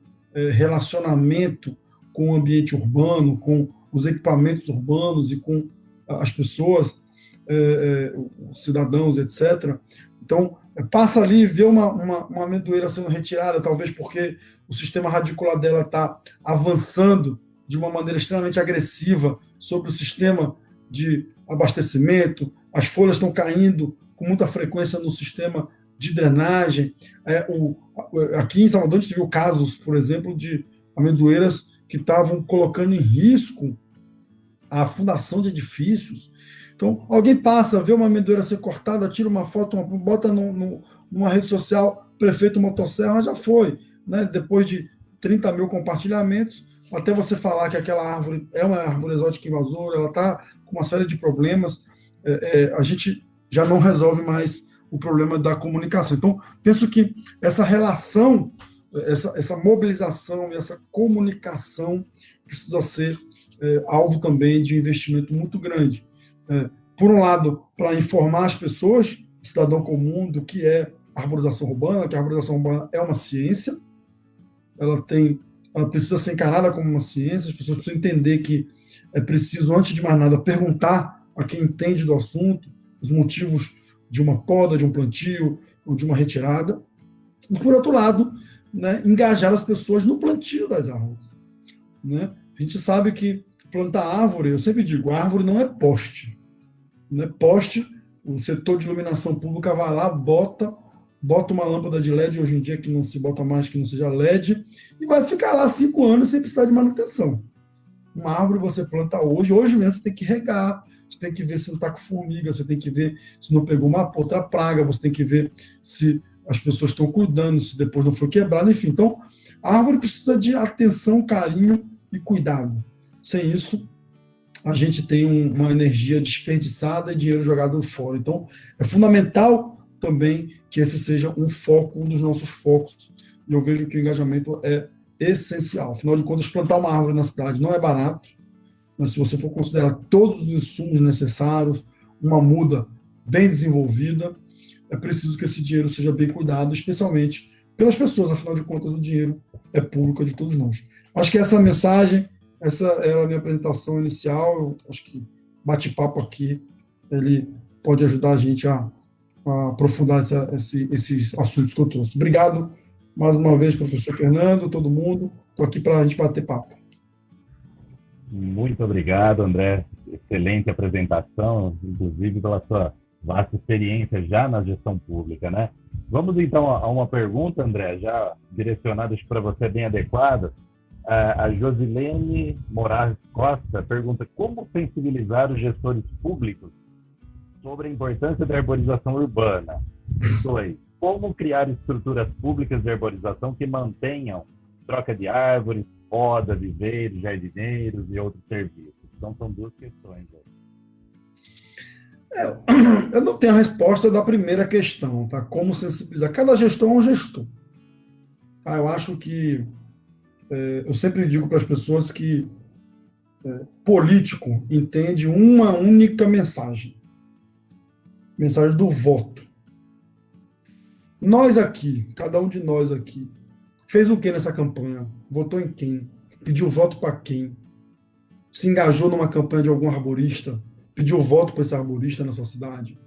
relacionamento com o ambiente urbano, com os equipamentos urbanos e com as pessoas, os cidadãos, etc. Então, passa ali e vê uma amendoeira sendo retirada, talvez porque o sistema radicular dela está avançando de uma maneira extremamente agressiva sobre o sistema de abastecimento, as folhas estão caindo com muita frequência no sistema de drenagem. Aqui em Salvador a gente viu casos, por exemplo, de amendoeiras que estavam colocando em risco a fundação de edifícios. Então, alguém passa, vê uma amendoeira ser cortada, tira uma foto, bota numa rede social, prefeito motosserra, já foi. Né? Depois de 30 mil compartilhamentos, até você falar que aquela árvore é uma árvore exótica invasora, ela está com uma série de problemas, a gente já não resolve mais o problema da comunicação. Então, penso que essa relação essa mobilização e essa comunicação precisa ser alvo também de investimento muito grande. Por um lado, para informar as pessoas, o cidadão comum, do que é a arborização urbana, que a arborização urbana é uma ciência, ela precisa ser encarada como uma ciência, as pessoas precisam entender que é preciso, antes de mais nada, perguntar a quem entende do assunto os motivos de uma poda, de um plantio ou de uma retirada. E, por outro lado, né, engajar as pessoas no plantio das árvores. Né? A gente sabe que plantar árvore, eu sempre digo, a árvore não é poste. Não é poste, o setor de iluminação pública vai lá, bota uma lâmpada de LED, hoje em dia que não se bota mais que não seja LED, e vai ficar lá 5 anos sem precisar de manutenção. Uma árvore você planta hoje mesmo você tem que regar, você tem que ver se não está com formiga, você tem que ver se não pegou uma outra praga, você tem que ver se as pessoas estão cuidando, se depois não foi quebrado, enfim. Então, a árvore precisa de atenção, carinho e cuidado. Sem isso, a gente tem uma energia desperdiçada e dinheiro jogado fora. Então, é fundamental também que esse seja um foco, um dos nossos focos. E eu vejo que o engajamento é essencial. Afinal de contas, plantar uma árvore na cidade não é barato, mas se você for considerar todos os insumos necessários, uma muda bem desenvolvida, é preciso que esse dinheiro seja bem cuidado, especialmente pelas pessoas. Afinal de contas, o dinheiro é público de todos nós. Acho que essa é a mensagem, essa era a minha apresentação inicial. Eu acho que bate-papo aqui ele pode ajudar a gente a aprofundar esses assuntos que eu trouxe. Obrigado mais uma vez, professor Fernando, todo mundo. Estou aqui para a gente bater papo. Muito obrigado, André. Excelente apresentação, inclusive pela sua vasta experiência já na gestão pública, né? Vamos então a uma pergunta, André, já direcionada para você, bem adequada. A Josilene Moraes Costa pergunta: como sensibilizar os gestores públicos sobre a importância da arborização urbana? 2. Como criar estruturas públicas de arborização que mantenham troca de árvores, poda, viveiros, jardineiros e outros serviços? Então, são 2 questões. Eu não tenho a resposta da primeira questão, tá? Como sensibilizar. Cada gestor é um gestor. Tá? Eu acho que eu sempre digo para as pessoas que político entende uma única mensagem do voto. Nós aqui, cada um de nós aqui, fez o que nessa campanha? Votou em quem? Pediu voto para quem? Se engajou numa campanha de algum arborista? Pediu voto para esse arborista na sua cidade?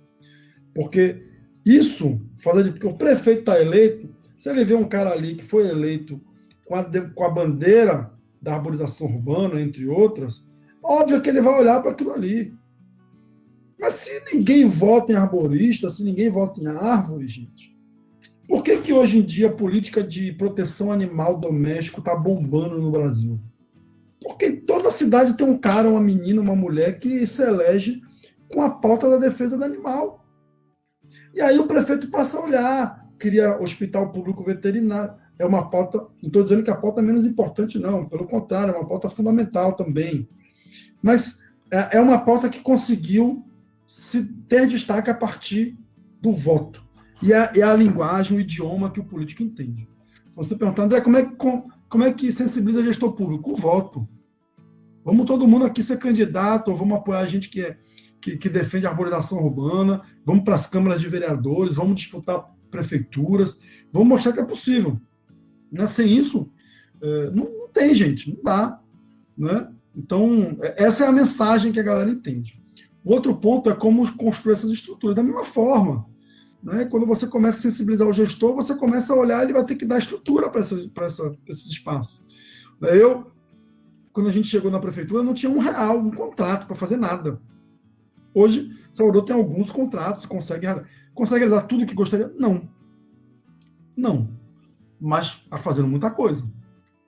Porque isso, porque o prefeito está eleito, se ele vê um cara ali que foi eleito com a bandeira da arborização urbana, entre outras, óbvio que ele vai olhar para aquilo ali. Mas se ninguém vota em arborista, se ninguém vota em árvore, gente, por que hoje em dia a política de proteção animal doméstico está bombando no Brasil? Porque em toda cidade tem um cara, uma menina, uma mulher que se elege com a pauta da defesa do animal. E aí o prefeito passa a olhar, cria hospital público veterinário. É uma pauta, não estou dizendo que a pauta é menos importante, não. Pelo contrário, é uma pauta fundamental também. Mas é uma pauta que conseguiu se ter destaque a partir do voto. E é a linguagem, o idioma que o político entende. Então, você pergunta, André, como é que sensibiliza gestor público? O voto. Vamos todo mundo aqui ser candidato, ou vamos apoiar a gente que defende a arborização urbana, vamos para as câmaras de vereadores, vamos disputar prefeituras, vamos mostrar que é possível. Né? Sem isso, não tem, gente, não dá. Né? Então, essa é a mensagem que a galera entende. O outro ponto é como construir essas estruturas. Da mesma forma, né? Quando você começa a sensibilizar o gestor, você começa a olhar, ele vai ter que dar estrutura para esses espaços. Quando a gente chegou na prefeitura, não tinha R$1, um contrato para fazer nada. Hoje, Salvador tem alguns contratos, consegue realizar tudo o que gostaria? Não. Mas está fazendo muita coisa.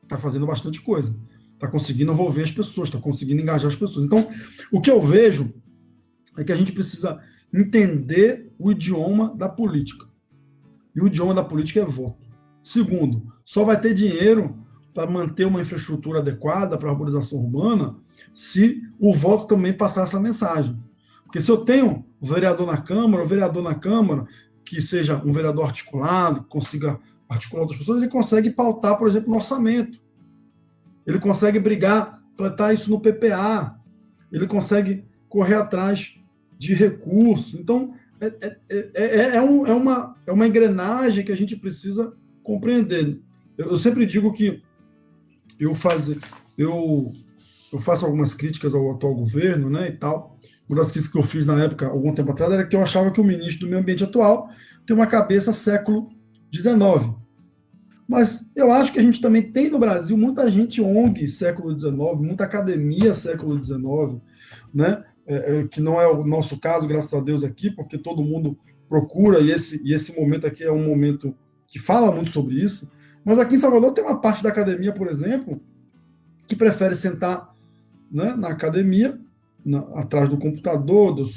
Está fazendo bastante coisa. Está conseguindo envolver as pessoas, está conseguindo engajar as pessoas. Então, o que eu vejo é que a gente precisa entender o idioma da política. E o idioma da política é voto. Segundo, só vai ter dinheiro para manter uma infraestrutura adequada para a arborização urbana se o voto também passar essa mensagem. Porque se eu tenho o vereador na Câmara que seja um vereador articulado, que consiga articular outras pessoas, ele consegue pautar, por exemplo, no orçamento. Ele consegue brigar para estar isso no PPA. Ele consegue correr atrás de recursos. Então, é uma engrenagem que a gente precisa compreender. Eu sempre digo que eu faço algumas críticas ao atual governo, né, e tal. Uma das críticas que eu fiz na época, algum tempo atrás, era que eu achava que o ministro do Meio Ambiente atual tem uma cabeça século XIX. Mas eu acho que a gente também tem no Brasil muita gente ONG século XIX, muita academia século XIX, né? Que não é o nosso caso, graças a Deus, aqui, porque todo mundo procura, e esse momento aqui é um momento que fala muito sobre isso. Mas aqui em Salvador tem uma parte da academia, por exemplo, que prefere sentar, né, na academia, atrás do computador, dos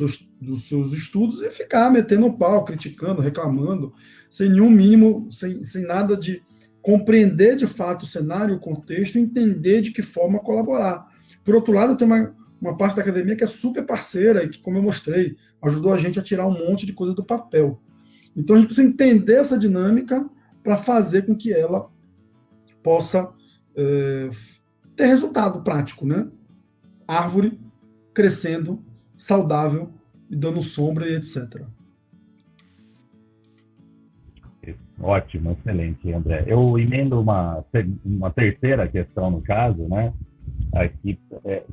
seus estudos, e ficar metendo o pau, criticando, reclamando, sem nenhum mínimo, sem nada de compreender de fato o cenário, o contexto, e entender de que forma colaborar. Por outro lado, tem uma parte da academia que é super parceira e que, como eu mostrei, ajudou a gente a tirar um monte de coisa do papel. Então, a gente precisa entender essa dinâmica para fazer com que ela possa ter resultado prático, né? Árvore crescendo, saudável, e dando sombra e etc. Ótimo, excelente, André. Eu emendo uma terceira questão, no caso, né? Aqui,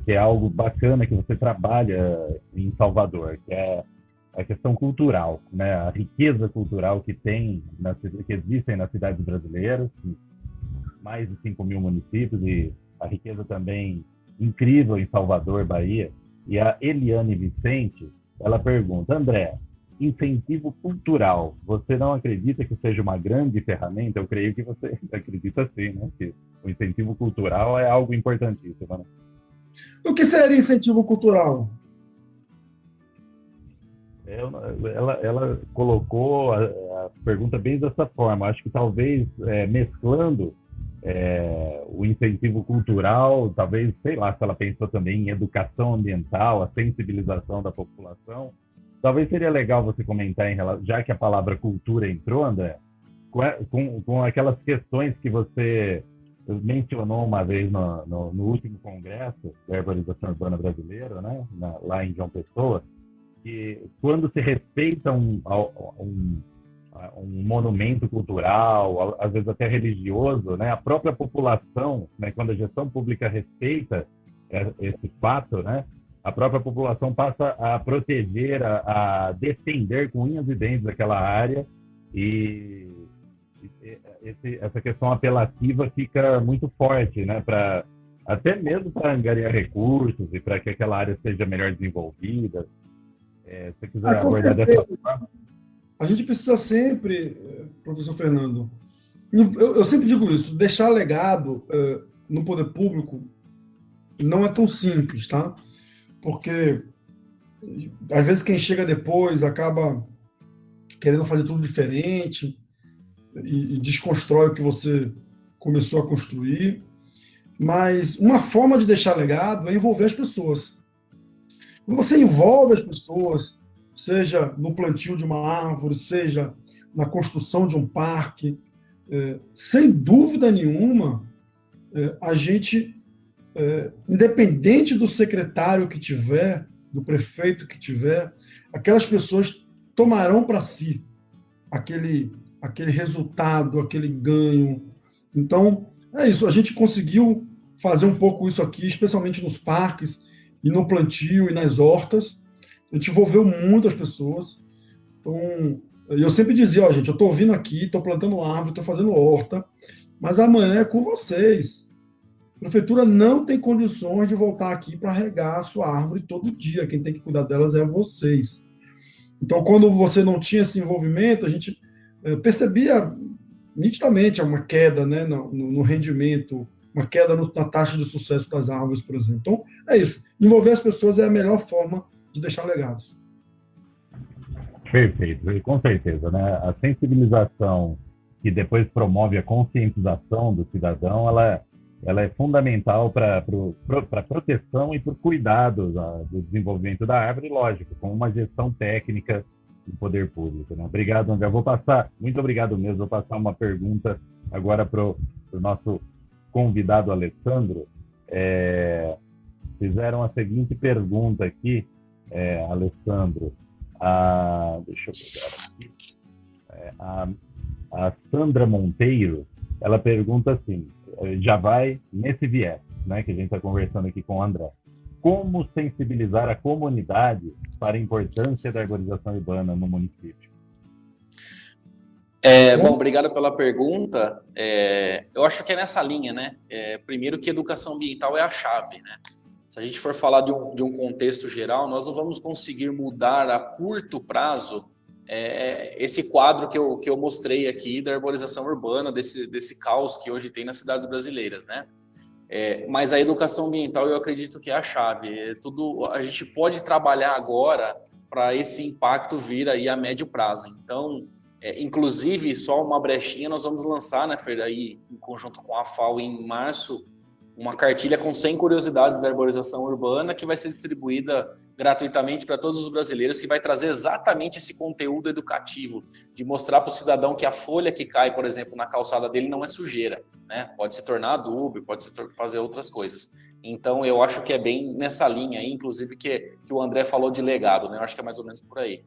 que é algo bacana que você trabalha em Salvador, que é a questão cultural, né? A riqueza cultural que existem nas cidades brasileiras, mais de 5 mil municípios, e a riqueza também incrível em Salvador, Bahia. E a Eliane Vicente, ela pergunta: André, incentivo cultural, você não acredita que seja uma grande ferramenta? Eu creio que você acredita sim, né? Que o incentivo cultural é algo importantíssimo, né? O que seria incentivo cultural? Ela colocou a pergunta bem dessa forma. Acho que talvez mesclando o incentivo cultural, talvez, sei lá, se ela pensou também em educação ambiental, a sensibilização da população. Talvez seria legal você comentar, já que a palavra cultura entrou, André, com aquelas questões que você mencionou uma vez no último congresso da Arborização Urbana Brasileira, né, lá em João Pessoa, que quando se respeita um monumento cultural, às vezes até religioso, né, a própria população, né, quando a gestão pública respeita esse fato, né, a própria população passa a proteger, a defender com unhas e dentes aquela área, e essa questão apelativa fica muito forte, né, até mesmo para angariar recursos e para que aquela área seja melhor desenvolvida. Se você quiser abordar dessa forma. A gente precisa sempre, professor Fernando, eu sempre digo isso, deixar legado no poder público não é tão simples, tá? Porque, às vezes, quem chega depois acaba querendo fazer tudo diferente e desconstrói o que você começou a construir. Mas uma forma de deixar legado é envolver as pessoas. Quando você envolve as pessoas, seja no plantio de uma árvore, seja na construção de um parque, sem dúvida nenhuma, a gente, independente do secretário que tiver, do prefeito que tiver, aquelas pessoas tomarão para si aquele resultado, aquele ganho. Então, é isso. A gente conseguiu fazer um pouco isso aqui, especialmente nos parques, e no plantio e nas hortas. A gente envolveu muito as pessoas. Então, eu sempre dizia, gente, eu estou vindo aqui, estou plantando árvore, estou fazendo horta, mas amanhã é com vocês. A prefeitura não tem condições de voltar aqui para regar a sua árvore todo dia. Quem tem que cuidar delas é vocês. Então, quando você não tinha esse envolvimento, a gente percebia nitidamente uma queda, né, no rendimento, uma queda na taxa de sucesso das árvores, por exemplo. Então, é isso. Envolver as pessoas é a melhor forma de deixar legados. Perfeito, com certeza, né? A sensibilização que depois promove a conscientização do cidadão, ela é fundamental para a proteção e para o cuidado do desenvolvimento da árvore, lógico, com uma gestão técnica do poder público, né? Obrigado, André. Muito obrigado mesmo, vou passar uma pergunta agora para o nosso convidado Alessandro. Fizeram a seguinte pergunta aqui, Alessandro. Deixa eu pegar aqui. A Sandra Monteiro, ela pergunta assim, já vai nesse viés, né, que a gente está conversando aqui com o André. Como sensibilizar a comunidade para a importância da arborização urbana no município? Bom, obrigado pela pergunta. Eu acho que é nessa linha, né? Primeiro que educação ambiental é a chave, né? Se a gente for falar de um contexto geral, nós não vamos conseguir mudar a curto prazo esse quadro que eu mostrei aqui da arborização urbana, desse caos que hoje tem nas cidades brasileiras, né? Mas a educação ambiental eu acredito que é a chave. A gente pode trabalhar agora para esse impacto vir aí a médio prazo. Então, inclusive, só uma brechinha, nós vamos lançar, né, Fer, aí, em conjunto com a FAO em março, uma cartilha com 100 curiosidades da arborização urbana que vai ser distribuída gratuitamente para todos os brasileiros, que vai trazer exatamente esse conteúdo educativo, de mostrar para o cidadão que a folha que cai, por exemplo, na calçada dele não é sujeira, né? Pode se tornar adubo, pode fazer outras coisas. Então, eu acho que é bem nessa linha aí, inclusive, que o André falou de legado, né? Eu acho que é mais ou menos por aí.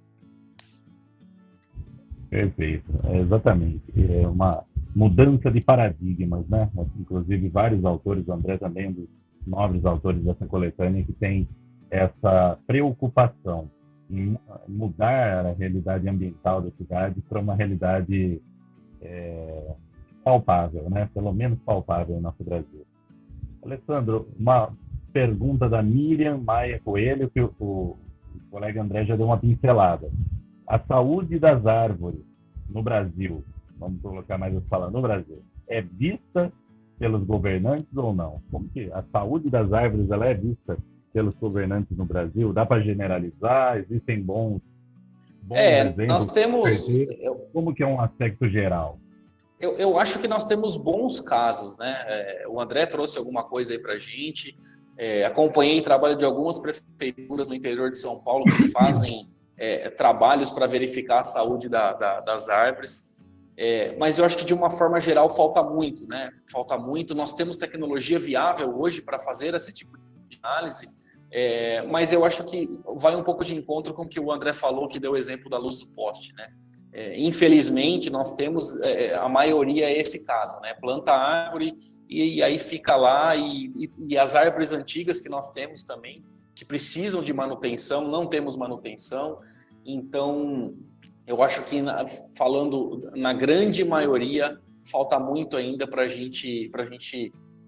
Perfeito, exatamente. É uma mudança de paradigmas, né? Inclusive, vários autores, o André também é um dos nobres autores dessa coletânea, que tem essa preocupação em mudar a realidade ambiental da cidade para uma realidade palpável, né? Pelo menos palpável no nosso Brasil. Alessandro, uma pergunta da Miriam Maia Coelho, que o colega André já deu uma pincelada. A saúde das árvores no Brasil, vamos colocar mais as palavras, no Brasil, é vista pelos governantes ou não? Como que a saúde das árvores ela é vista pelos governantes no Brasil? Dá para generalizar? Existem bons exemplos? Nós temos... Como que é um aspecto geral? Eu acho que nós temos bons casos, né? O André trouxe alguma coisa aí para a gente. Acompanhei trabalho de algumas prefeituras no interior de São Paulo que fazem trabalhos para verificar a saúde das árvores. Mas eu acho que de uma forma geral falta muito, né? Falta muito. Nós temos tecnologia viável hoje para fazer esse tipo de análise, mas eu acho que vai um pouco de encontro com o que o André falou, que deu o exemplo da luz do poste, né? Infelizmente, nós temos, a maioria é esse caso, né? Planta a árvore e aí fica lá, e as árvores antigas que nós temos também, que precisam de manutenção, não temos manutenção. Então, eu acho que, falando na grande maioria, falta muito ainda para a gente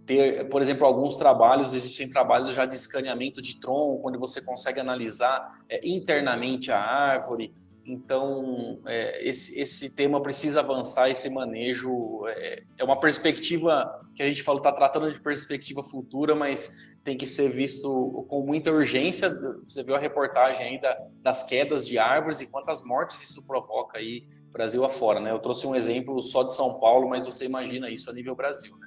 ter, por exemplo, alguns trabalhos. Existem trabalhos já de escaneamento de tronco, onde você consegue analisar internamente a árvore. Então, esse tema precisa avançar, esse manejo. É uma perspectiva que a gente fala, está tratando de perspectiva futura, mas tem que ser visto com muita urgência. Você viu a reportagem aí das quedas de árvores e quantas mortes isso provoca aí Brasil afora, né? Eu trouxe um exemplo só de São Paulo, mas você imagina isso a nível Brasil, né?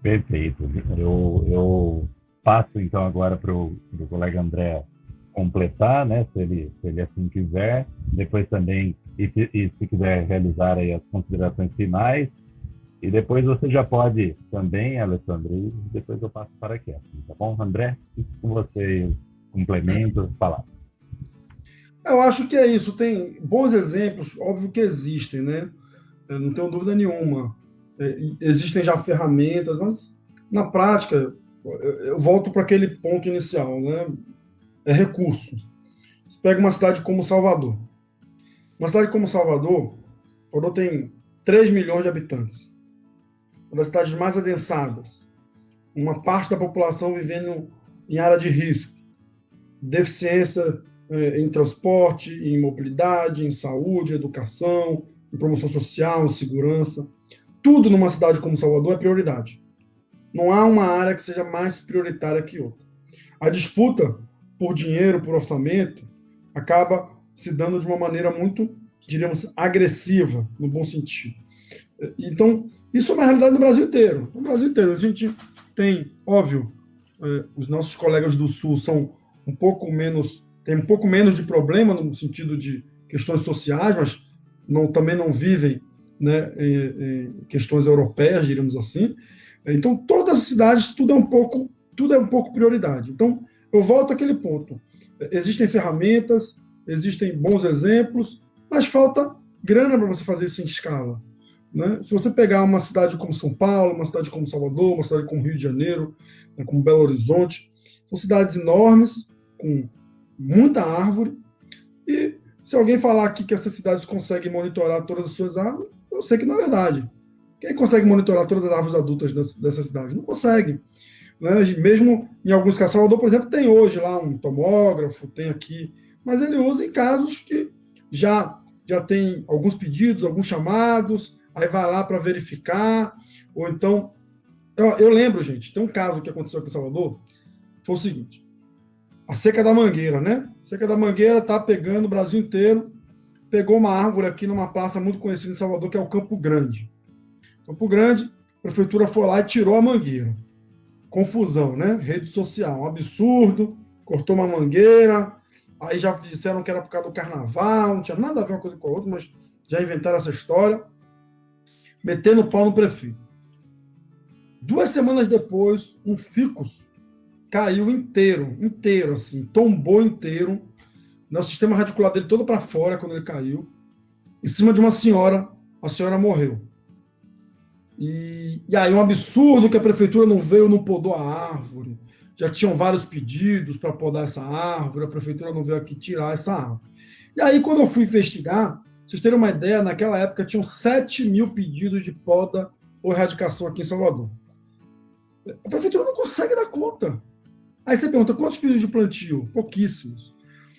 Perfeito. Eu passo então agora para o colega André completar, né, se ele assim quiser, depois também, e se quiser realizar aí as considerações finais, e depois você já pode também, Alessandro, e depois eu passo para aqui, tá bom? André, com você, complemento, falar. Eu acho que é isso, tem bons exemplos, óbvio que existem, né? Eu não tenho dúvida nenhuma. Existem já ferramentas, mas na prática, eu volto para aquele ponto inicial, né? É recurso. Você pega uma cidade como Salvador. Uma cidade como Salvador tem 3 milhões de habitantes. Uma das cidades mais adensadas. Uma parte da população vivendo em área de risco. Deficiência em transporte, em mobilidade, em saúde, educação, em promoção social, em segurança. Tudo numa cidade como Salvador é prioridade. Não há uma área que seja mais prioritária que outra. A disputa por dinheiro, por orçamento, acaba se dando de uma maneira muito, diríamos, agressiva, no bom sentido. Então, isso é uma realidade no Brasil inteiro. No Brasil inteiro. A gente tem, óbvio, os nossos colegas do Sul são um pouco menos têm um pouco menos de problema no sentido de questões sociais, mas também não vivem, né, em questões europeias, diríamos assim. Então, todas as cidades, tudo é um pouco prioridade. Então, eu volto àquele ponto. Existem ferramentas, existem bons exemplos, mas falta grana para você fazer isso em escala, né? Se você pegar uma cidade como São Paulo, uma cidade como Salvador, uma cidade como Rio de Janeiro, né, como Belo Horizonte, são cidades enormes, com muita árvore, e se alguém falar aqui que essas cidades conseguem monitorar todas as suas árvores, eu sei que não é verdade. Quem consegue monitorar todas as árvores adultas dessa cidade? Não consegue. Né? Mesmo em alguns casos, Salvador, por exemplo, tem hoje lá um tomógrafo, tem aqui, mas ele usa em casos que já tem alguns pedidos, alguns chamados, aí vai lá para verificar, ou então... Eu lembro, gente, tem um caso que aconteceu aqui em Salvador, foi o seguinte, a seca da Mangueira, né? A seca da Mangueira está pegando o Brasil inteiro, pegou uma árvore aqui numa praça muito conhecida em Salvador, que é o Campo Grande. Campo Grande, a prefeitura foi lá e tirou a mangueira. Confusão, né? Rede social, um absurdo, cortou uma mangueira, aí já disseram que era por causa do carnaval, não tinha nada a ver uma coisa com a outra, mas já inventaram essa história, metendo o pau no prefeito. 2 semanas depois, um ficus caiu inteiro, assim, tombou inteiro, o sistema radicular dele todo para fora quando ele caiu, em cima de uma senhora, a senhora morreu. E aí um absurdo que a prefeitura não veio, não podou a árvore, já tinham vários pedidos para podar essa árvore, a prefeitura não veio aqui tirar essa árvore. E aí quando eu fui investigar, vocês terem uma ideia, naquela época tinham 7.000 pedidos de poda ou erradicação aqui em Salvador. A prefeitura não consegue dar conta. Aí você pergunta, quantos pedidos de plantio? Pouquíssimos.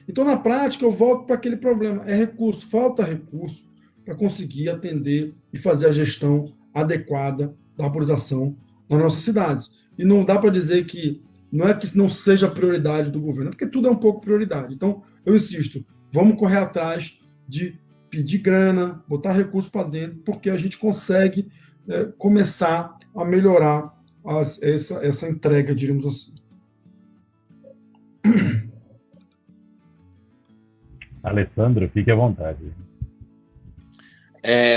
Então, na prática, eu volto para aquele problema. É recurso, falta recurso para conseguir atender e fazer a gestão adequada da arborização nas nossas cidades. E não dá para dizer que não é que não seja prioridade do governo, porque tudo é um pouco prioridade. Então, eu insisto, vamos correr atrás de pedir grana, botar recurso para dentro, porque a gente consegue começar a melhorar essa entrega, diríamos assim. Alessandro, fique à vontade.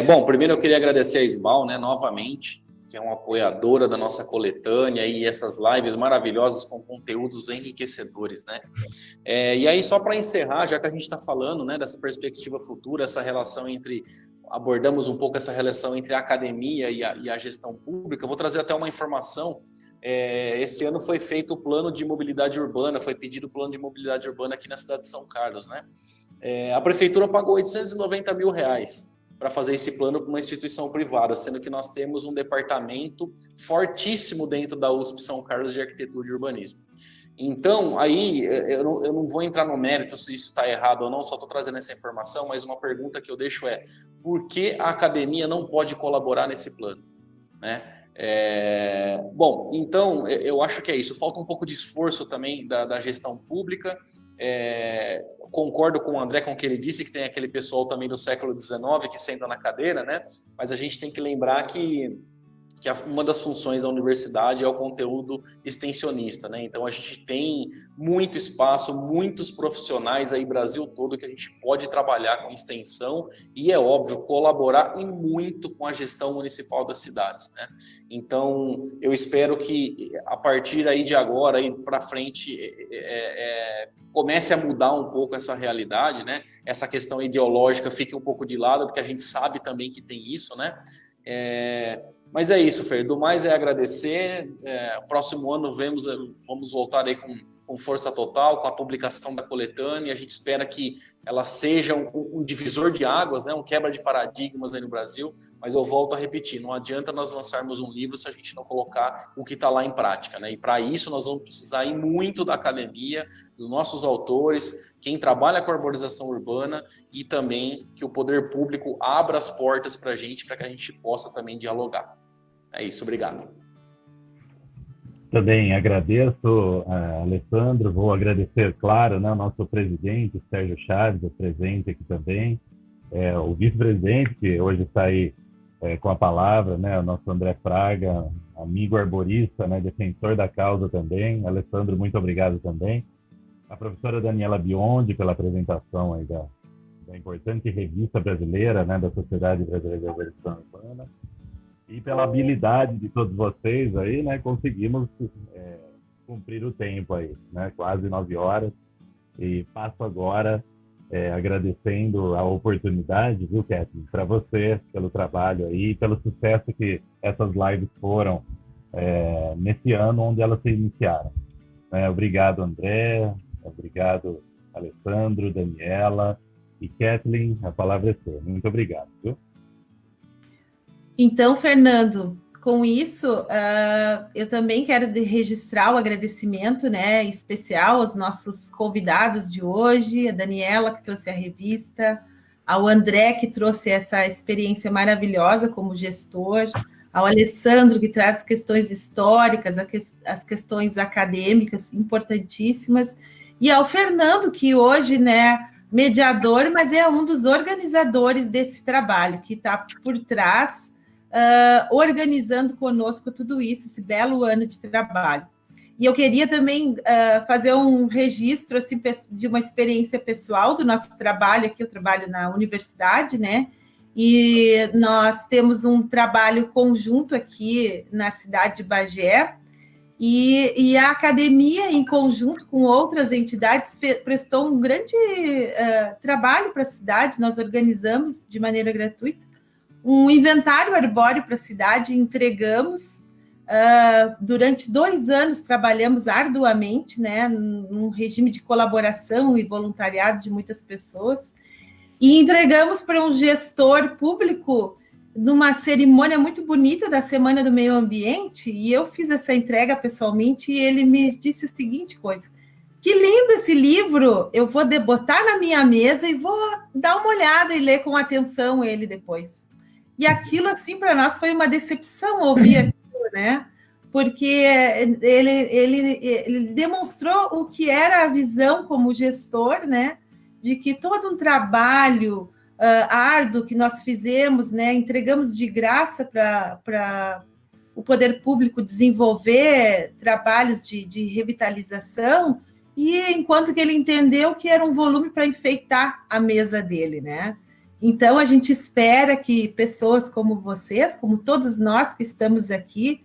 Bom, primeiro eu queria agradecer a Isbal, né, novamente, que é uma apoiadora da nossa coletânea e essas lives maravilhosas com conteúdos enriquecedores, né? E aí, só para encerrar, já que a gente está falando, né, dessa perspectiva futura, essa relação abordamos um pouco essa relação entre a academia e a gestão pública, eu vou trazer até uma informação. Esse ano foi feito o plano de mobilidade urbana, foi pedido o plano de mobilidade urbana aqui na cidade de São Carlos, né? A prefeitura pagou R$890 mil para fazer esse plano para uma instituição privada, sendo que nós temos um departamento fortíssimo dentro da USP São Carlos de Arquitetura e Urbanismo. Então, aí, eu não vou entrar no mérito se isso está errado ou não, só estou trazendo essa informação, mas uma pergunta que eu deixo por que a academia não pode colaborar nesse plano, né? Bom, então, eu acho que é isso. Falta um pouco de esforço também da gestão pública. Concordo com o André com o que ele disse, que tem aquele pessoal também do século XIX que senta na cadeira, né? Mas a gente tem que lembrar que uma das funções da universidade é o conteúdo extensionista, né? Então a gente tem muito espaço, muitos profissionais aí Brasil todo que a gente pode trabalhar com extensão e é óbvio colaborar e muito com a gestão municipal das cidades, né? Então eu espero que a partir aí de agora aí para frente comece a mudar um pouco essa realidade, né? Essa questão ideológica fique um pouco de lado, porque a gente sabe também que tem isso, né? Mas é isso, Fer. Do mais é agradecer. Próximo ano vamos voltar aí com força total, com a publicação da coletânea. A gente espera que ela seja um divisor de águas, né? Um quebra de paradigmas aí no Brasil. Mas eu volto a repetir, não adianta nós lançarmos um livro se a gente não colocar o que está lá em prática, né? E para isso nós vamos precisar ir muito da academia, dos nossos autores, quem trabalha com a arborização urbana e também que o poder público abra as portas para que a gente possa também dialogar. É isso, obrigado. Também agradeço, Alessandro, vou agradecer, claro, né, o nosso presidente, Sérgio Chaves, presente aqui também, o vice-presidente, que hoje está aí com a palavra, né, o nosso André Fraga, amigo arborista, né, defensor da causa também. Alessandro, muito obrigado também. a professora Daniela Biondi pela apresentação aí da importante revista brasileira, né, da Sociedade Brasileira de Arborização Urbana, e pela habilidade de todos vocês aí, né, conseguimos cumprir o tempo aí, né, quase 9 horas, e passo agora agradecendo a oportunidade, viu, Kathleen, para você, pelo trabalho aí, pelo sucesso que essas lives foram nesse ano onde elas se iniciaram. Obrigado, André, obrigado, Alessandro, Daniela e Kathleen, a palavra é sua. Muito obrigado, viu? Então, Fernando, com isso, eu também quero registrar o agradecimento, né, especial aos nossos convidados de hoje, a Daniela, que trouxe a revista, ao André, que trouxe essa experiência maravilhosa como gestor, ao Alessandro, que traz questões históricas, as questões acadêmicas importantíssimas, e ao Fernando, que hoje, né, mediador, mas é um dos organizadores desse trabalho, que está por trás, organizando conosco tudo isso, esse belo ano de trabalho. E eu queria também fazer um registro assim, de uma experiência pessoal do nosso trabalho aqui. Eu trabalho na universidade, né? E nós temos um trabalho conjunto aqui na cidade de Bagé, e a academia, em conjunto com outras entidades, prestou um grande trabalho para a cidade. Nós organizamos de maneira gratuita um inventário arbóreo para a cidade, entregamos. Durante 2 anos, trabalhamos arduamente, né, num regime de colaboração e voluntariado de muitas pessoas, e entregamos para um gestor público numa cerimônia muito bonita da Semana do Meio Ambiente, e eu fiz essa entrega pessoalmente, e ele me disse a seguinte coisa: que lindo esse livro, eu vou botar na minha mesa e vou dar uma olhada e ler com atenção ele depois. E aquilo, assim, para nós foi uma decepção ouvir aquilo, né? Porque ele demonstrou o que era a visão como gestor, né? De que todo um trabalho árduo que nós fizemos, né? Entregamos de graça para o poder público desenvolver trabalhos de revitalização, e enquanto que ele entendeu que era um volume para enfeitar a mesa dele, né? Então, a gente espera que pessoas como vocês, como todos nós que estamos aqui,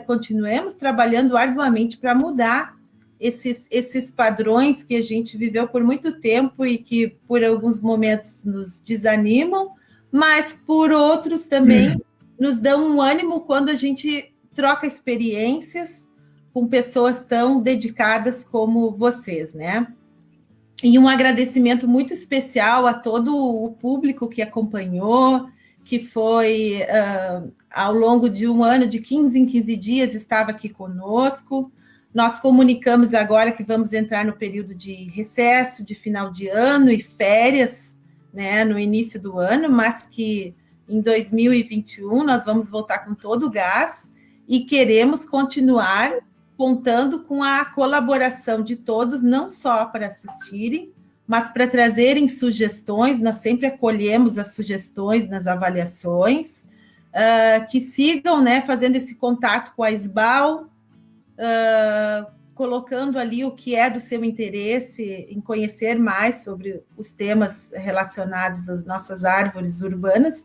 continuemos trabalhando arduamente para mudar esses padrões que a gente viveu por muito tempo e que, por alguns momentos, nos desanimam, mas, por outros, também nos dão um ânimo quando a gente troca experiências com pessoas tão dedicadas como vocês, né? E um agradecimento muito especial a todo o público que acompanhou, que foi, ao longo de um ano, de 15 em 15 dias, estava aqui conosco. Nós comunicamos agora que vamos entrar no período de recesso, de final de ano e férias, né, no início do ano, mas que em 2021 nós vamos voltar com todo o gás e queremos continuar contando com a colaboração de todos, não só para assistirem, mas para trazerem sugestões. Nós sempre acolhemos as sugestões nas avaliações, que sigam, né, fazendo esse contato com a SBAL, colocando ali o que é do seu interesse em conhecer mais sobre os temas relacionados às nossas árvores urbanas,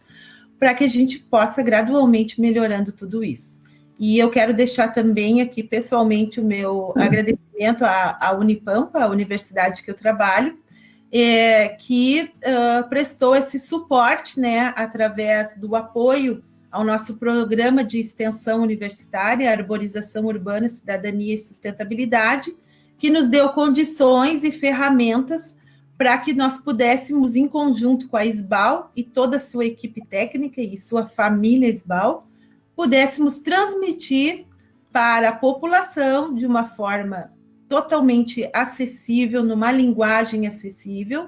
para que a gente possa gradualmente melhorando tudo isso. E eu quero deixar também aqui pessoalmente o meu agradecimento à Unipampa, a universidade que eu trabalho, que prestou esse suporte, né, através do apoio ao nosso programa de extensão universitária, Arborização Urbana, Cidadania e Sustentabilidade, que nos deu condições e ferramentas para que nós pudéssemos, em conjunto com a SBAL e toda a sua equipe técnica e sua família SBAL, pudéssemos transmitir para a população de uma forma totalmente acessível, numa linguagem acessível,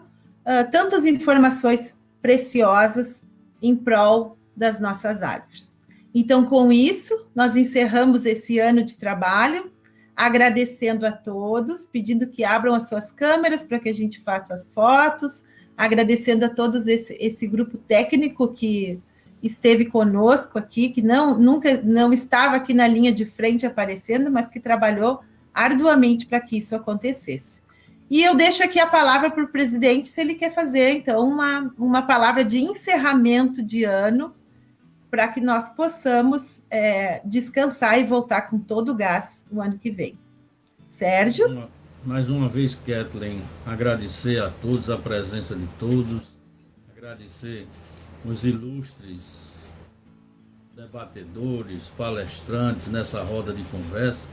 tantas informações preciosas em prol das nossas árvores. Então, com isso, nós encerramos esse ano de trabalho, agradecendo a todos, pedindo que abram as suas câmeras para que a gente faça as fotos, agradecendo a todos esse grupo técnico que esteve conosco aqui, que nunca não estava aqui na linha de frente aparecendo, mas que trabalhou arduamente para que isso acontecesse. E eu deixo aqui a palavra para o presidente, se ele quer fazer, então, uma palavra de encerramento de ano, para que nós possamos descansar e voltar com todo o gás no ano que vem. Sérgio? Mais uma vez, Kathleen, agradecer a todos, a presença de todos, agradecer os ilustres debatedores, palestrantes nessa roda de conversa,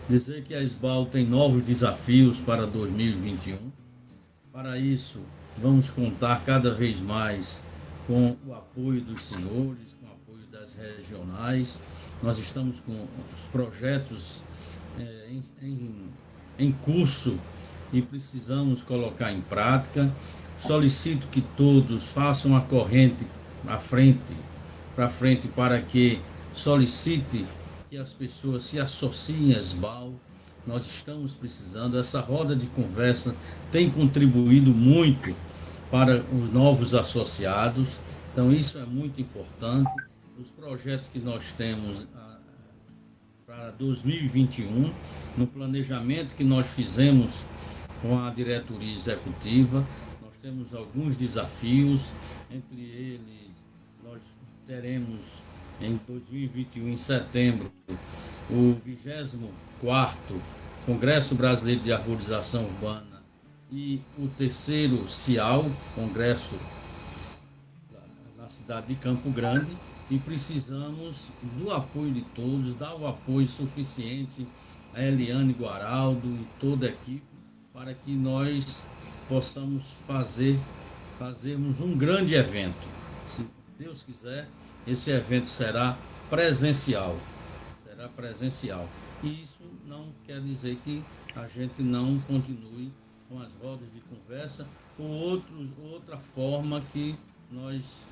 dizer que a SBAL tem novos desafios para 2021. Para isso, vamos contar cada vez mais com o apoio dos senhores, com o apoio das regionais. Nós estamos com os projetos em curso e precisamos colocar em prática. Solicito que todos façam a corrente para frente para que solicite que as pessoas se associem à SBAL. Nós estamos precisando. Essa roda de conversa tem contribuído muito para os novos associados. Então, isso é muito importante. Os projetos que nós temos para 2021, no planejamento que nós fizemos com a diretoria executiva, nós temos alguns desafios. Entre eles, nós teremos em 2021, em setembro, o 24º Congresso Brasileiro de Arborização Urbana e o 3º CIAL, Congresso na cidade de Campo Grande, e precisamos do apoio de todos, dar o apoio suficiente a Eliane Guaraldo e toda a equipe para que nós possamos fazermos um grande evento. Se Deus quiser, esse evento será presencial. E isso não quer dizer que a gente não continue com as rodas de conversa ou outra forma que nós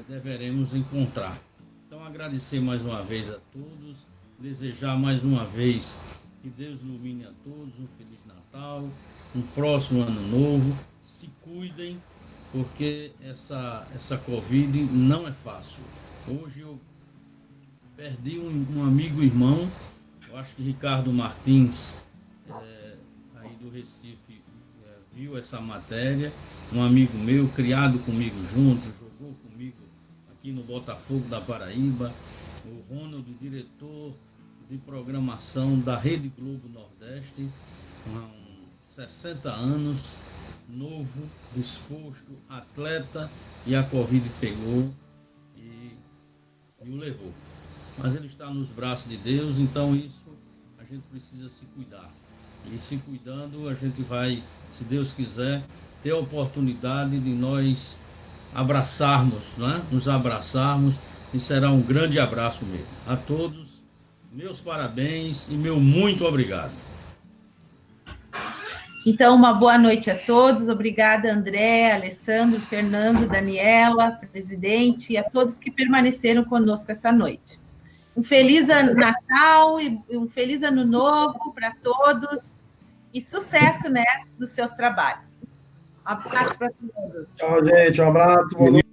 deveremos encontrar. Então, agradecer mais uma vez a todos, desejar mais uma vez que Deus ilumine a todos, um Feliz Natal, um próximo Ano Novo. Se cuidem, porque essa Covid não é fácil. Hoje eu perdi um amigo irmão, eu acho que Ricardo Martins, aí do Recife, viu essa matéria, um amigo meu, criado comigo junto, jogou comigo aqui no Botafogo da Paraíba, o Ronald, diretor de programação da Rede Globo Nordeste, com 60 anos, novo, disposto, atleta, e a Covid pegou e o levou. Mas ele está nos braços de Deus, então isso a gente precisa se cuidar. E se cuidando, a gente vai, se Deus quiser, ter a oportunidade de nós abraçarmos, né? Nos abraçarmos, e será um grande abraço mesmo. A todos, meus parabéns e meu muito obrigado. Então, uma boa noite a todos. Obrigada, André, Alessandro, Fernando, Daniela, presidente, e a todos que permaneceram conosco essa noite. Um feliz Natal e um feliz Ano Novo para todos e sucesso, né, nos seus trabalhos. Um abraço para todos. Tchau, gente. Um abraço. Boa noite.